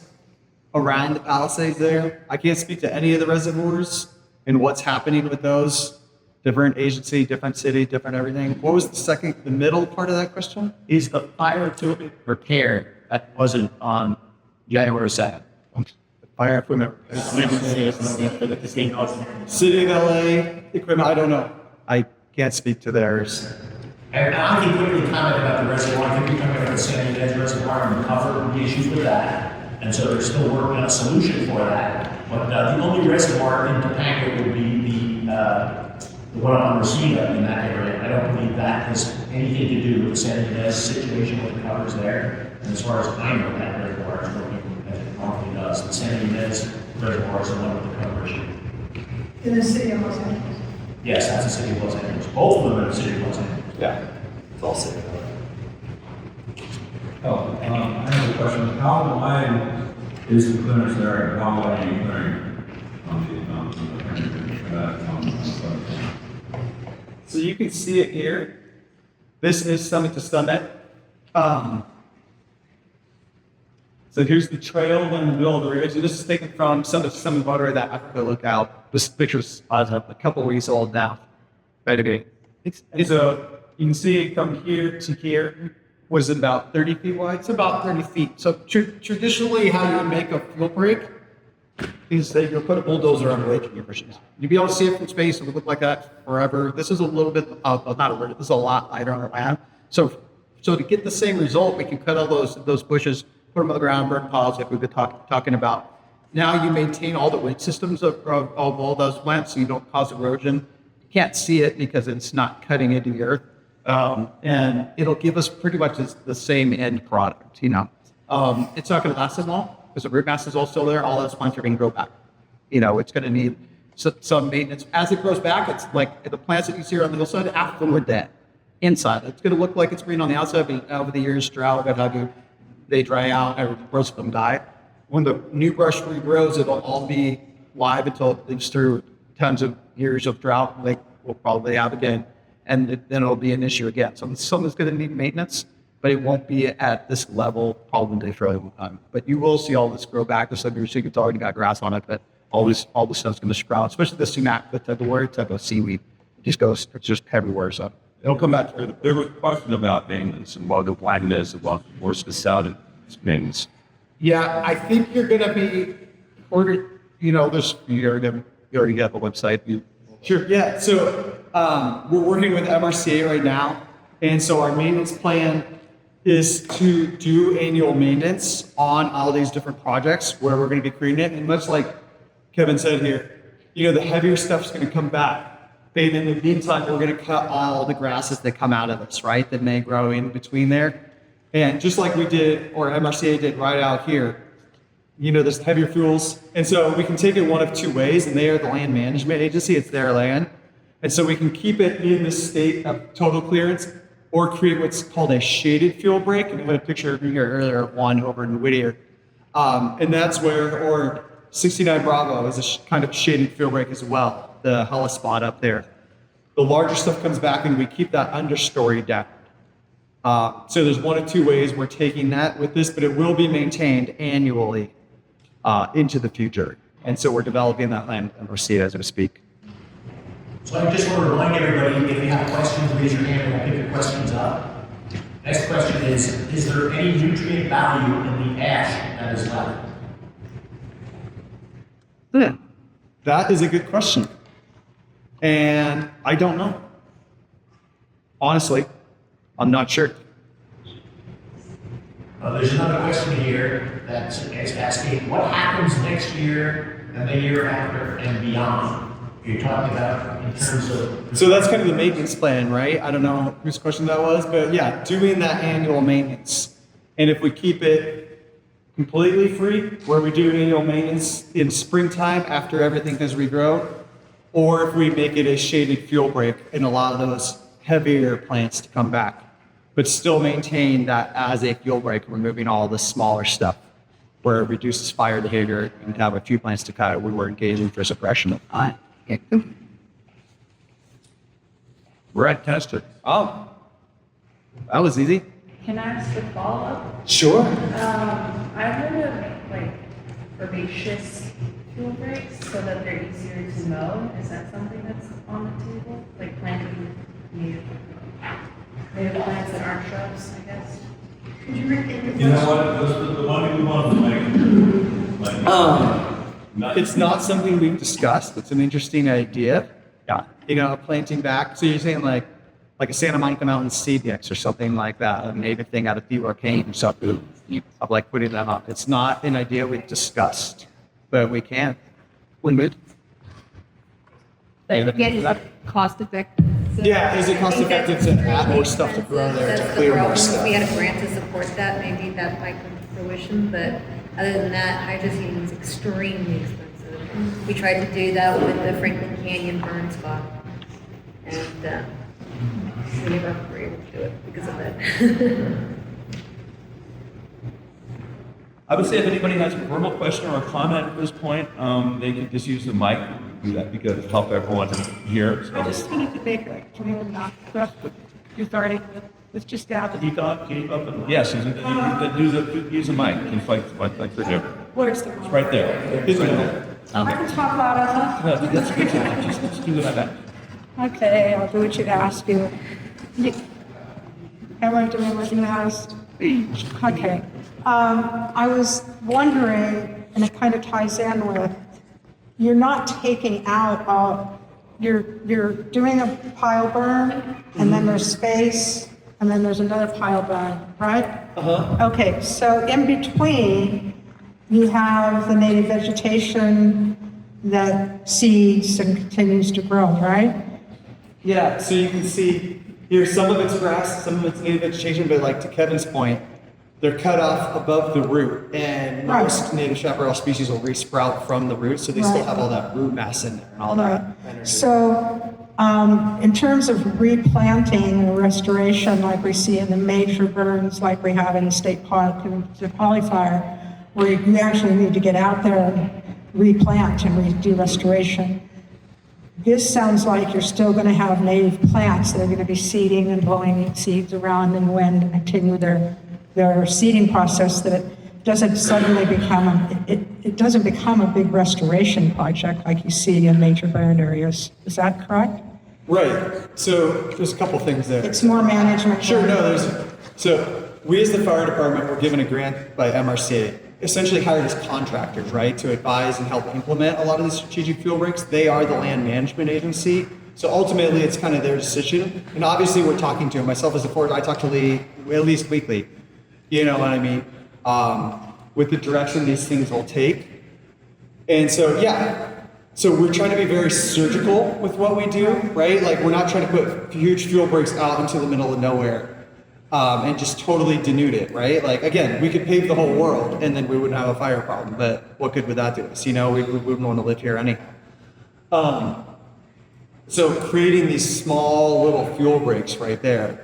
around the Palisades there. I can't speak to any of the reservoirs and what's happening with those. Different agency, different city, different everything. What was the middle part of that question?
Is the fire equipment repaired that wasn't on January 2nd?
Fire equipment. City of LA equipment, I don't know. I can't speak to theirs.
And I can quickly comment about the reservoir. I think we're talking about the San Ynez Reservoir and the cover the issues with that. And so they're still working on a solution for that. But the only reservoir in Topanga would be the
the one on Reseda in that area, I don't believe that has anything to do with the San Ynez situation with the covers there. And as far as I know, that reservoir is working as it normally does. The San Ynez reservoir is the one with the cover issue.
In the city of Los Angeles.
Yes, that's the city of Los Angeles. Both of them are the city of Los Angeles.
Yeah, it's all city.
Oh, I have a question. How wide is the clearance there, and how wide are you clearing on the
So you can see it here. This is Summit to Summit. So here's the trail in the middle of the ridge. And this is taken from Summit to Summit water that Africa lookout. This picture's a couple weeks old now. Right, okay. So you can see it from here to here was about 30 feet wide.
It's about 30 feet. So traditionally, how you would make a fuel break is that you'll put a bulldozer on the lake conversions. You'll be able to see it from space. It would look like that forever. This is a little bit, not a little, this is a lot lighter on the land. So to get the same result, we can cut all those bushes, put them on the ground, burn piles like we've been talking about. Now you maintain all the root systems of all those plants so you don't cause erosion. You can't see it because it's not cutting into the earth. And it'll give us pretty much the same end product, you know. It's not going to last as long because the root mass is all still there. All those plants are going to grow back. You know, it's going to need some maintenance. As it grows back, it's like the plants that you see here on the hillside, after we're dead. Inside, it's going to look like it's green on the outside, but over the years, drought, what have you, they dry out, or most of them die. When the new brush regrows, it'll all be live until it lives through tons of years of drought, like we'll probably have again. And then it'll be an issue again. So something's going to need maintenance, but it won't be at this level probably for a long time. But you will see all this grow back. The stuff you're seeing, it's already got grass on it, but all the stuff's going to sprout, especially the sumac, the type of seaweed. It just goes, it's just everywhere. So it'll come back.
There was a question about maintenance and what the plan is about what's the sound maintenance.
Yeah, I think you're going to be ordered. You know, you already got the website. Sure. Yeah. So we're working with MRCA right now, and so our maintenance plan is to do annual maintenance on all these different projects where we're going to be creating it. And much like Kevin said here, you know, the heavier stuff's going to come back. And in the meantime, we're going to cut all the grasses that come out of this, right? That may grow in between there. And just like we did, or MRCA did right out here, you know, there's heavier fuels. And so we can take it one of two ways, and they are the land management agency, it's their land. And so we can keep it in this state of total clearance or create what's called a shaded fuel break. And I had a picture here earlier of one over in Whittier. And that's where, or 69 Bravo is a kind of shaded fuel break as well, the Hella spot up there. The larger stuff comes back and we keep that understory down. So there's one of two ways we're taking that with this, but it will be maintained annually into the future. And so we're developing that land and proceed as we speak.
So I just want to remind everybody, if you have questions, raise your hand and we'll pick your questions up. Next question is there any nutrient value in the ash that is left?
Yeah, that is a good question. And I don't know. Honestly, I'm not sure.
There's another question here that's asking, what happens next year and the year after and beyond? You're talking about in terms of...
So that's kind of the maintenance plan, right? I don't know whose question that was, but yeah, doing that annual maintenance. And if we keep it completely free, where we do annual maintenance in springtime after everything has regrown, or if we make it a shaded fuel break and allow those heavier plants to come back, but still maintain that as a fuel break, removing all the smaller stuff where it reduces fire behavior and have a few plants to cut. We were engaging for suppression of time.
We're at testing.
Oh, that was easy.
Can I ask a follow-up?
Sure.
I've heard of like herbaceous fuel breaks so that they're easier to mow. Is that something that's on the table? Like planting native plants that aren't shrubs, I guess?
Could you repeat the
You know
question?
what, the one we wanted to make,
It's not something we've discussed. It's an interesting idea. Yeah. You know, planting back. So you're saying like a Santa Monica Mountain seed mix or something like that, a native thing out of Theodore Cane or something. Of like putting that up. It's not an idea we've discussed, but we can. We would.
And
Again, is that cost effective?
Yeah, is it cost effective to add more stuff to grow there, to clear more stuff?
We had a grant to support that, maybe that might come to fruition, but other than that, hydroseeding is extremely expensive. We tried to do that with the Franklin Canyon burn spot, and we never were able to do it because of that.
I would say if anybody has a verbal question or a comment at this point, they can just use the mic. Do that because it help everyone hear. So.
I just wanted to make like, you started with just out.
Keep up, yes, use the mic. It's like the different.
Where's the?
It's right there. It's right there.
I can talk loud enough.
Let's do it like that.
Okay, I'll do what you asked you. Am I doing what you asked? Okay. I was wondering, and it kind of ties in with, you're not taking out all, you're doing a pile burn, and then there's space, and then there's another pile burn, right?
Uh-huh.
Okay, so in between, you have the native vegetation that seeds and continues to grow, right?
Yeah, so you can see here, some of it's grass, some of it's native vegetation, but like to Kevin's point, they're cut off above the root, and most native chaparral species will resprout from the root, so they still have all that root mass in there and all that energy.
So, in terms of replanting or restoration, like we see in the major burns, like we have in the state park and the polyfire, where you actually need to get out there and replant and do restoration. This sounds like you're still going to have native plants that are going to be seeding and blowing seeds around in the wind and continue their seeding process, that it doesn't suddenly become it doesn't become a big restoration project like you see in major burn areas. Is that correct?
Right. So there's a couple things there.
It's more management.
Sure. No. So we as the fire department were given a grant by MRCA, essentially hired as contractors, right, to advise and help implement a lot of the strategic fuel breaks. They are the land management agency. So ultimately, it's kind of their decision. And obviously, we're talking to myself as a forester. I talk to Lee at least weekly. You know what I mean? With the direction these things will take. And so, yeah. So we're trying to be very surgical with what we do, right? Like, we're not trying to put huge fuel breaks out into the middle of nowhere and just totally denude it, right? Like, again, we could pave the whole world and then we wouldn't have a fire problem. But what good would that do us? You know, we wouldn't want to live here anyhow. So creating these small little fuel breaks right there.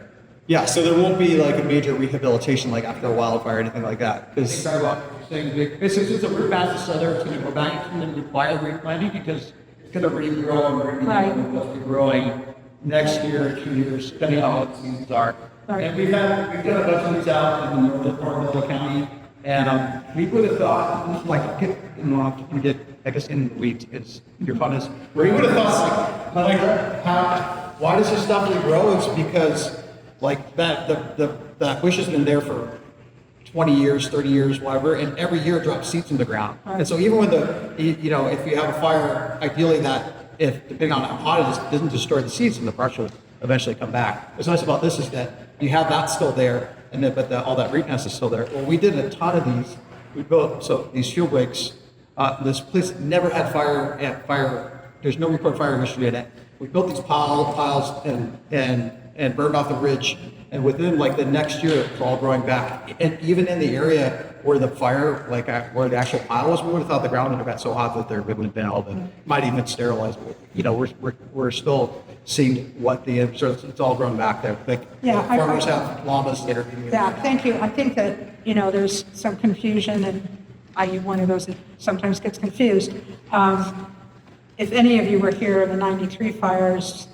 Yeah, so there won't be like a major rehabilitation like after a wildfire or anything like that.
Since it's a root mass so there, it's going to go back and then require replanting because it's going to regrow and
Right.
be growing next year, 2 years, depending on how the seasons are.
Right.
And we've done a bunch of these out in the northern part of the county, and we would have thought, like, I guess in the weeds is your fun is.
We would have thought, why does this stuff regrow? It's because,
Like that bush has been there for 20 years, 30 years, whatever, and every year it drops seeds in the ground. And so even when if you have a fire, ideally depending on how hot it is, it doesn't destroy the seeds and the brush will eventually come back. What's nice about this is that you have that still there, and then all that root mass is still there. Well, we did a ton of these. We built these fuel breaks. This place never had fire. There's no reported fire history in it. We built these piles and burned off the ridge. And within like the next year, it's all growing back. And even in the area where the fire, where the actual pile was, we would have thought the ground would have got so hot that there wouldn't have been all the, might even sterilize. We're still seeing so it's all grown back there. Farmers have llamas that are eating it.
Yeah, thank you. I think that, there's some confusion, and I'm one of those that sometimes gets confused. If any of you were here in the 93 fires,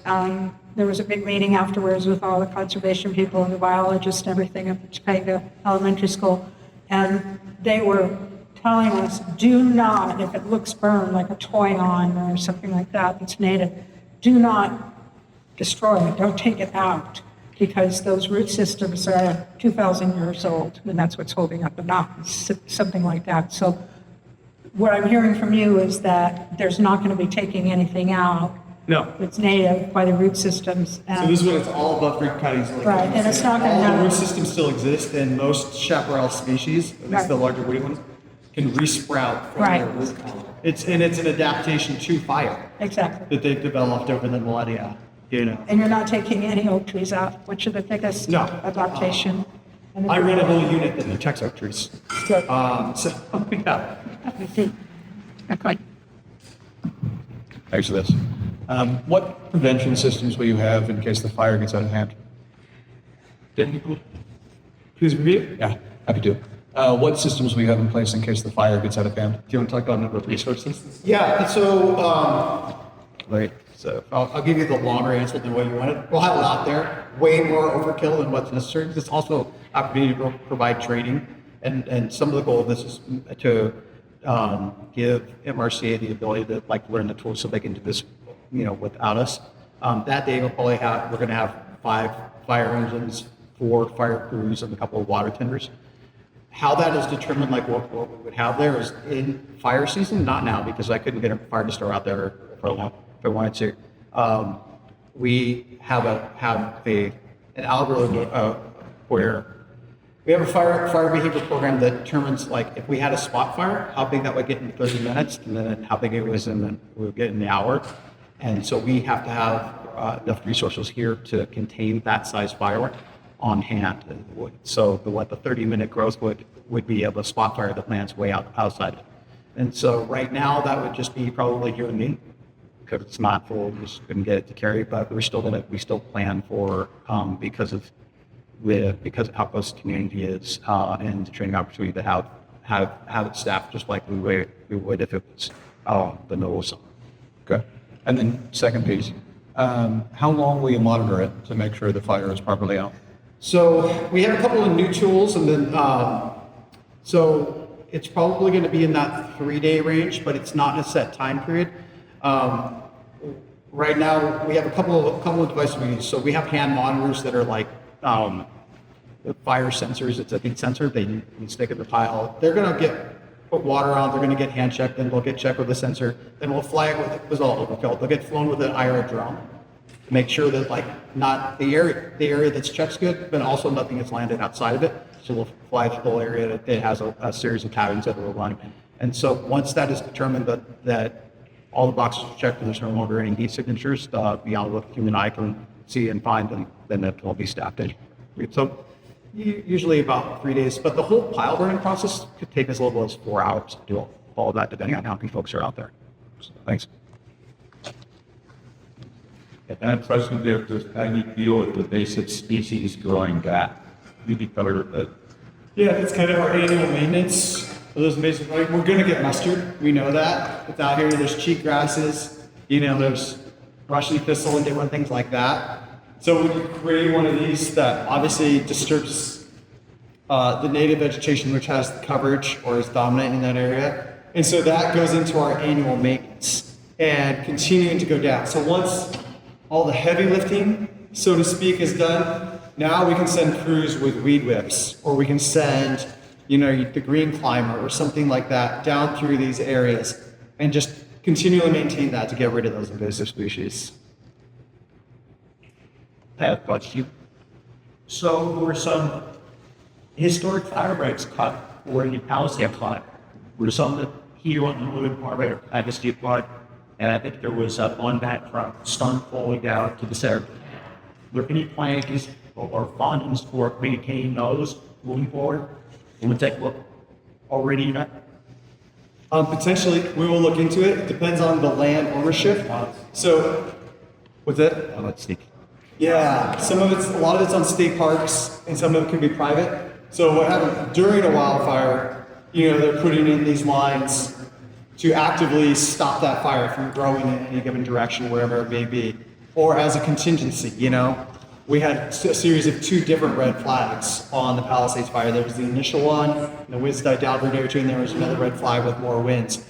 there was a big meeting afterwards with all the conservation people and the biologists and everything at the Topanga Elementary School. And they were telling us, do not, if it looks burned like a toy on or something like that that's native, do not destroy it, don't take it out, because those root systems are 2,000 years old, and that's what's holding up the mountains, something like that. So what I'm hearing from you is that there's not going to be taking anything out.
No.
It's native by the root systems.
So this is when it's all above Greek cuttings.
Right, and it's not going to
all the
have.
root systems still exist in most chaparral species, at least the larger woody ones.
can resprout from
Right.
their root. It's an adaptation to fire
Exactly.
that they've developed over the millennia, you know.
And you're not taking any oak trees out, which are the biggest
No.
adaptation. And
I rent a whole unit that protects oak trees.
Good.
So, yeah.
I see. Okay.
Thanks for this. What prevention systems will you have in case the fire gets out of hand?
Please review.
Yeah, happy to. What systems will you have in place in case the fire gets out of hand?
Do you want to talk about number of resources?
Yeah, so,
Right. So I'll give you the longer answer than what you wanted. We'll have a lot there, way more overkill than what's necessary. It's also opportunity to provide training, and some of the goal of this is to give MRCA the ability to like learn the tools so they can do this, without us. That day we're going to have 5 fire engines, 4 fire crews, and a couple of water tenders. How that is determined, like what we would have there is in fire season, not now because I couldn't get a fire store out there if I wanted to. We have an algorithm where we have a fire behavior program that determines like if we had a spot fire, how big that would get in 30 minutes, and then how big it was we would get in the hour. And so we have to have enough resources here to contain that size fire on hand. So the 30-minute growth would be able to spot fire that lands way outside. And so right now that would just be probably you and me, because it's not full, we just couldn't get it to carry, but we still plan for, because of how close the community is, and the training opportunity to have it staffed just like we would if it was the middle of summer.
Okay. And then second piece, how long will you monitor it to make sure the fire is properly out?
So we have a couple of new tools, and then so it's probably going to be in that 3-day range, but it's not in a set time period. Right now we have a couple of devices we use. So we have hand monitors that are like the fire sensors. It's a heat sensor. You stick it in the pile. They're going to put water on. They're going to get hand checked. Then we'll get checked with the sensor. Then we'll fly it with it was all overkill. They'll get flown with an IR drone. Make sure that like not the area that's checked good, but also nothing has landed outside of it. So we'll fly the whole area that it has a series of patterns that will run. And so once that is determined that all the boxes are checked and there's no longer any heat signatures beyond what the human eye can see and find, then it will be staffed in. So usually about 3 days, but the whole pile burning process could take as little as 4 hours to do all of that, depending on how many folks are out there. So, thanks.
And President, how do you deal with the invasive species growing back? You can cover that.
Yeah, it's kind of our annual maintenance of those invasive. Like, we're going to get mustard. We know that. It's out here. There's cheatgrasses. There's Russian thistle and different things like that. So when you create one of these that obviously disturbs the native vegetation, which has the coverage or is dominant in that area, and so that goes into our annual maintenance and continuing to go down. So once all the heavy lifting, so to speak, is done, now we can send crews with weed whips, or we can send, the green climber or something like that down through these areas and just continually maintain that to get rid of those invasive species.
I have a question. So there were some historic fire breaks cut where the Palisade cut. Were some that here on the northern part of Legacy Park, and I think there was one back from Stun falling down to the center. Were there any plans or findings for maintaining those moving forward? Would that look already not?
Potentially, we will look into it. It depends on the land ownership. So, what's that?
Let's see.
Yeah, a lot of it's on state parks, and some of it can be private. So what happened during a wildfire, they're putting in these lines to actively stop that fire from growing in any given direction, wherever it may be, or as a contingency, We had a series of 2 different red flags on the Palisades fire. There was the initial one, and the winds died down for a day or 2, and there was another red flag with more winds.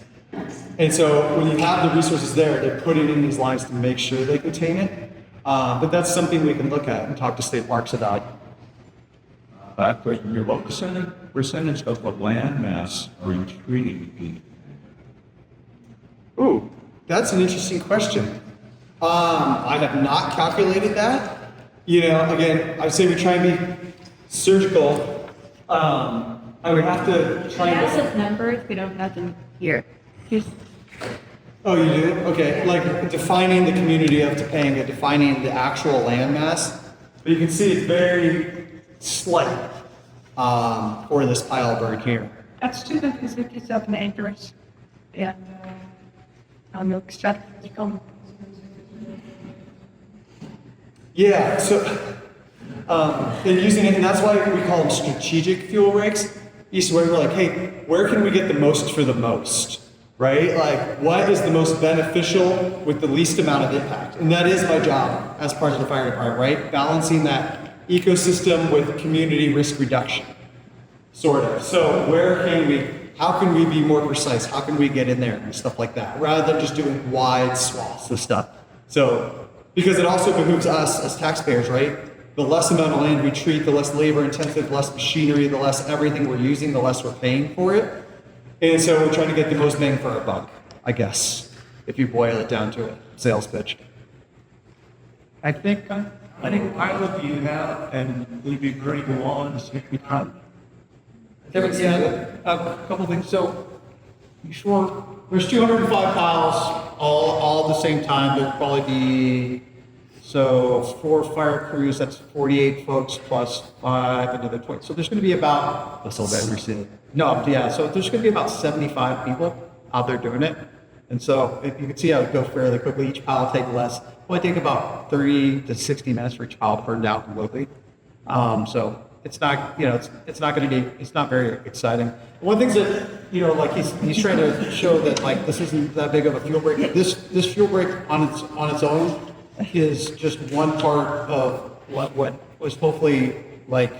And so when you have the resources there, they're putting in these lines to make sure they contain it. But that's something we can look at and talk to state parks about.
What percentage of the land mass are you treating?
Ooh, that's an interesting question. I have not calculated that. Again, I'd say we try and be surgical. I would have to try
Can I
and.
have some numbers? We don't have them here. Here's,
Oh, you do? Okay, like defining the community of Topanga, defining the actual landmass. But you can see it's very slight for this pile bird here.
That's too bad because it's up in the anchors. Yeah. On the extract,
Yeah, so they're using it, and that's why we call them strategic fuel breaks. East where we're like, hey, where can we get the most for the most, right? Like, what is the most beneficial with the least amount of impact? And that is my job as part of the fire department, right? Balancing that ecosystem with community risk reduction, sort of. So how can we be more precise? How can we get in there and stuff like that, rather than just doing wide swaths of stuff? So, because it also behooves us as taxpayers, right? The less amount of land we treat, the less labor intensive, less machinery, the less everything we're using, the less we're paying for it. And so we're trying to get the most bang for our buck, I guess, if you boil it down to a sales pitch.
I think I would do that, and we'd be pretty go on if we can.
Yeah, a couple things. So, you sure?
There's 205 piles, all at the same time. There'd probably be,
So 4 fire crews, that's 48 folks plus 5, another 20. So there's going to be about,
That's all that we're seeing.
no, yeah, so there's going to be about 75 people out there doing it. And so if you can see how it goes fairly quickly, each pile will take less. Well, it take about 30 to 60 minutes for each pile to burn out locally. So it's not, it's not going to be, it's not very exciting. One thing that, like he's trying to show that like this isn't that big of a fuel break. This fuel break on its own is just one part of what was hopefully like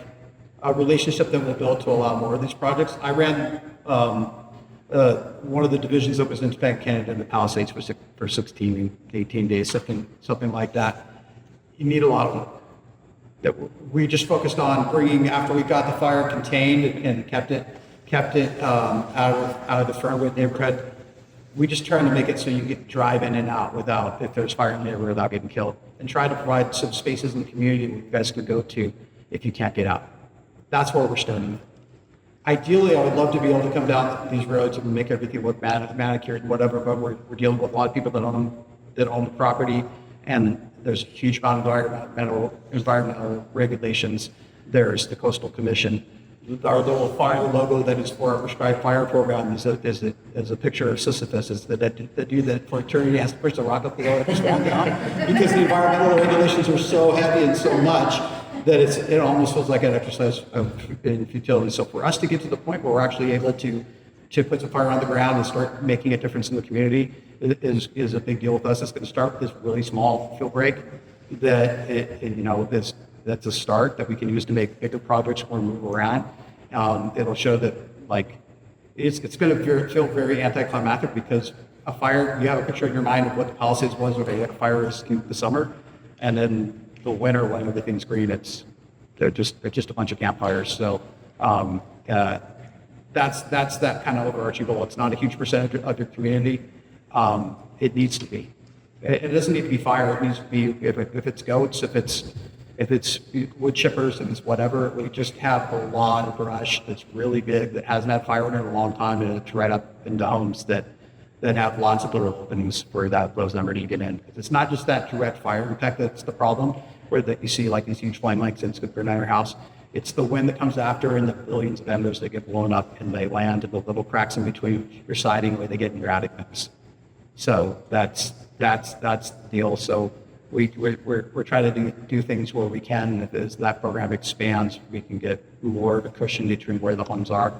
a relationship that we'll build to allow more of these projects. I ran one of the divisions that was in Topanga, Canada, in the Palisades for 16, 18 days, something like that. You need a lot of work. That we just focused on bringing after we got the fire contained and kept it out of the Fernwood neighborhood. We just trying to make it so you can drive in and out without, if there's fire in the neighborhood, without getting killed, and try to provide some spaces in the community where you guys can go to if you can't get out. That's where we're starting. Ideally, I would love to be able to come down these roads and make everything look manicured and whatever, but we're dealing with a lot of people that own the property, and there's a huge amount of environmental regulations. There's the Coastal Commission. Our little fire logo that is for our prescribed fire program is a picture of Sisyphus. It's the dude that for eternity has to push the rock up the road and fall down because the environmental regulations are so heavy and so much that it almost feels like an exercise in futility. So for us to get to the point where we're actually able to put some fire on the ground and start making a difference in the community is a big deal with us. It's going to start with this really small fuel break that's a start that we can use to make bigger projects or move around. It'll show that like it's going to feel very anticlimactic because a fire, you have a picture in your mind of what the Palisades was when they had a fire in the summer, and then the winter when everything's green, they're just a bunch of campfires. So that's that kind of overarching goal. It's not a huge percentage of your community. It needs to be. It doesn't need to be fire. It needs to be if it's goats, if it's wood chippers, if it's whatever. We just have a lot of brush that's really big that hasn't had fire in it in a long time, and it's right up into homes that have lots of little openings where those never need to get in. It's not just that direct fire impact that's the problem, where that you see like these huge flame like since could burn down your house. It's the wind that comes after and the billions of embers that get blown up and they land in the little cracks in between your siding where they get in your attic vents. So that's the deal. So we're trying to do things where we can. And as that program expands, we can get more of a cushion between where the homes are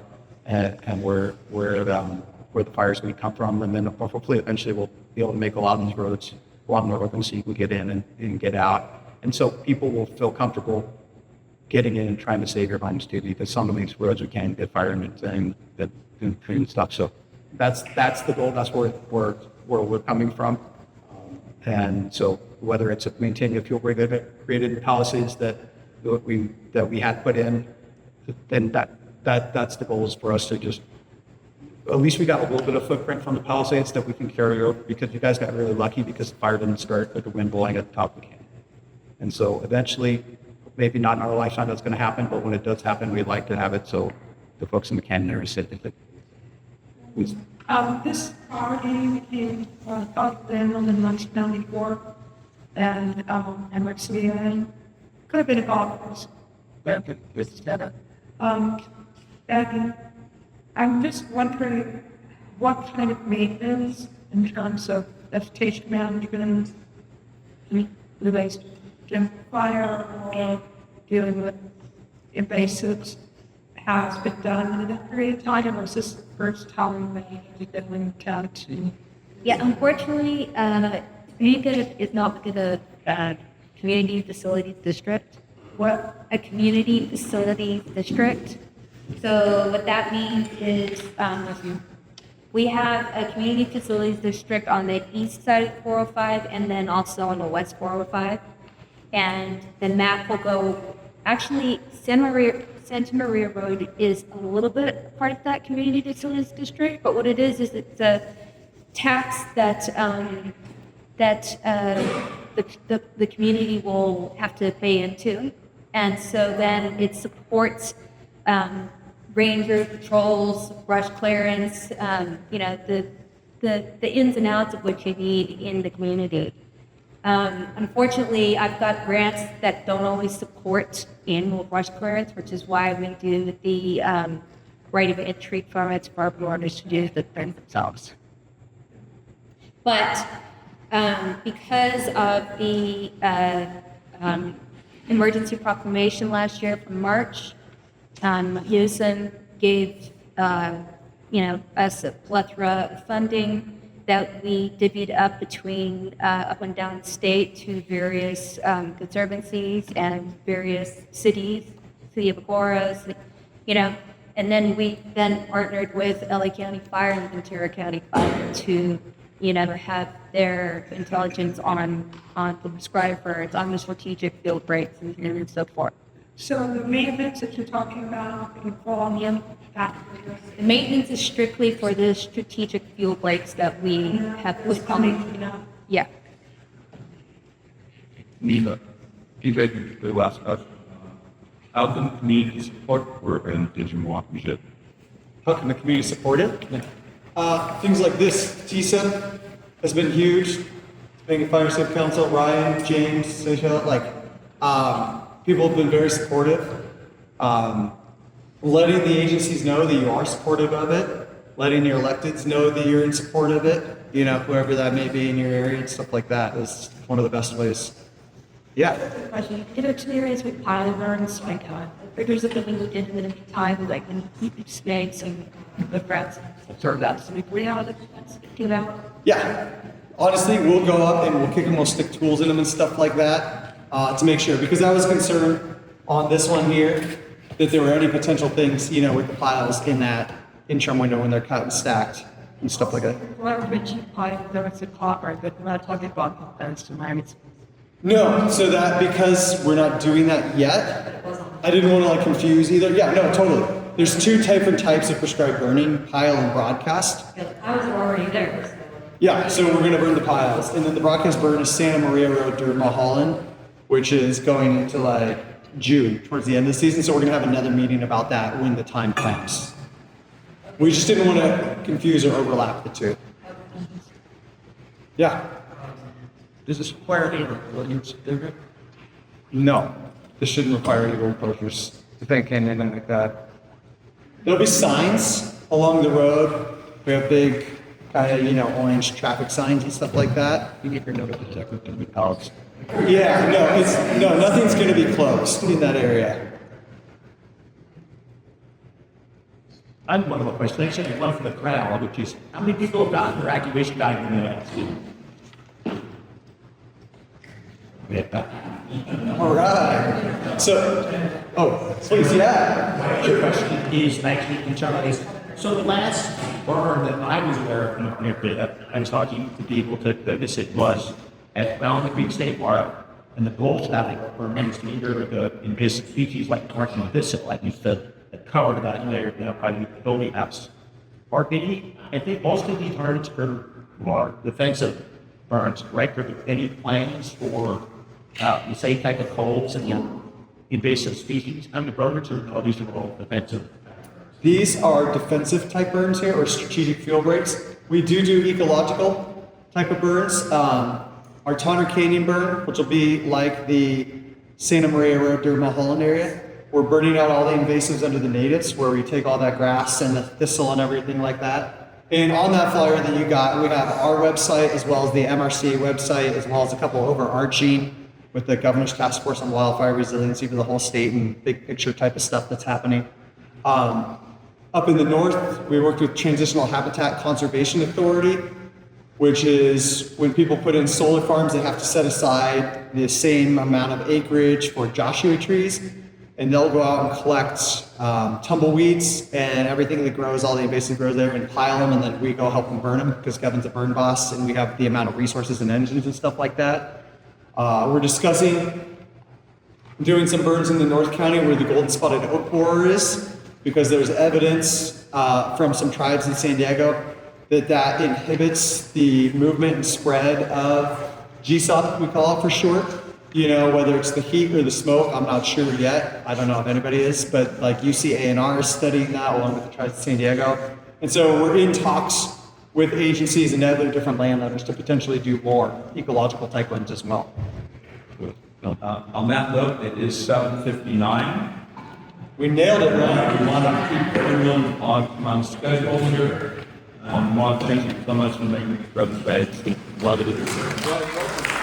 and where the fire is going to come from. And then hopefully eventually we'll be able to make a lot of these roads a lot more open so you can get in and get out. And so people will feel comfortable getting in and trying to save your homes too, because some of these roads we can't get fire and stuff. So that's the goal. That's where we're coming from. And so whether it's maintaining a fuel break created in Palisades that we had put in, then that's the goal is for us to just, at least we got a little bit of footprint from the Palisades that we can carry over, because you guys got really lucky because the fire didn't start with the wind blowing at the top of the canyon. And so eventually, maybe not in our lifetime that's going to happen, but when it does happen, we'd like to have it so
the folks in the Canyon area said that
This property became thought then on the 1994 and MRCA could have been involved with that. And I'm just wondering what kind of maintenance in terms of vegetation management relates to fire or dealing with invasives has been done in a period of time, or is this the first time that you've been linked out to?
Yeah, unfortunately, Topanga is not within a community facilities district.
What?
A community facilities district. So what that means is we have a community facilities district on the east side of 405 and then also on the west 405. And the map will go, actually, Santa Maria Road is a little bit part of that community facilities district, but what it is it's a tax that the community will have to pay into. And so then it supports ranger patrols, brush clearance, the ins and outs of what you need in the community. Unfortunately, I've got grants that don't always support annual brush clearance, which is why we do the right of entry permits for our boarders to do the things themselves. But because of the emergency proclamation last year from March, Houston gave us a plethora of funding that we divvied up between up and down state to various conservancies and various cities, City of Agoura, and then we partnered with LA County Fire and Ventura County Fire to, have their intelligence on the prescribers, on the strategic field breaks and so forth.
So the maintenance that you're talking about can fall on the factories.
The maintenance is strictly for the strategic fuel breaks that we have put on. Yeah.
Nina, the last question. How can the community support work and digital shit?
How can the community support it? Things like this, TCEP has been huge. Topanga Fire Safe Council, Ryan, James, Seychelles, people have been very supportive. Letting the agencies know that you are supportive of it, letting your electeds know that you're in support of it, whoever that may be in your area and stuff like that is one of the best ways. Yeah.
Experience with pilot burns, there's a thing we did in a time, like in snakes and the frets. Serve that to me.
Yeah. Honestly, we'll go up and we'll kick them, we'll stick tools in them and stuff like that to make sure. Because I was concerned on this one here that there were any potential things, with the piles in that interim window when they're cut and stacked and stuff like that.
Well, the cheap pipe, there was a copper, but we're not talking about fence to mine.
No, so that because we're not doing that yet, I didn't want to confuse either. Yeah, no, totally. There's two different types of prescribed burning, pile and broadcast.
I was already there.
Yeah, so we're gonna burn the piles. And then the broadcast burn is Santa Maria Road through Mulholland, which is going into June, towards the end of the season. So we're gonna have another meeting about that when the time comes. We just didn't want to confuse or overlap the two. Yeah.
does this require any resilience certificate?
No, this shouldn't require any road closures. If they can, anything like that. There'll be signs along the road. We have big, orange traffic signs and stuff like that.
You get your notice detected to be pallets.
Yeah, nothing's going to be closed in that area.
I have one more question. They said one for the crowd, which is how many people have gotten their activation died in the last year?
All right. So, please, yeah.
Your question is actually concerning is, so the last burn that I was aware of, I was talking to people to visit was at Mountain Creek State Park, and the gold static for many years ago invasive species like torch and thistle, like you said, that covered that layer by the building house. I think most of these burns are defensive burns, right? Are there any plans for the same type of coals and invasive species? I'm the brothers or these are all defensive.
These are defensive type burns here, or strategic fuel breaks. We do ecological type of burns. Our Tonner Canyon burn, which will be like the Santa Maria Road near Mulholland area, we're burning out all the invasives under the natives, where we take all that grass and the thistle and everything like that. And on that flyer that you got, we have our website as well as the MRCA website, as well as a couple overarching with the Governor's Task Force on Wildfire Resiliency for the whole state and big picture type of stuff that's happening. Up in the north, we worked with Transitional Habitat Conservation Authority, which is when people put in solar farms, they have to set aside the same amount of acreage for Joshua trees, and they'll go out and collect tumbleweeds and everything that grows, all the invasive grows there, and pile them, and then we go help them burn them, because Kevin's a burn boss, and we have the amount of resources and engines and stuff like that. We're discussing doing some burns in the North County where the golden spotted oak borer is, because there's evidence from some tribes in San Diego that inhibits the movement and spread of GSOP, we call it for short. You know, whether it's the heat or the smoke, I'm not sure yet. I don't know if anybody is, but like UCANR is studying that along with the tribes of San Diego. And so we're in talks with agencies and other different landowners to potentially do more ecological type ones as well.
On that note, it is 7:59.
We nailed it, right?
We want to keep everyone on schedule here. Mark, thank you so much for making this presentation. Love it.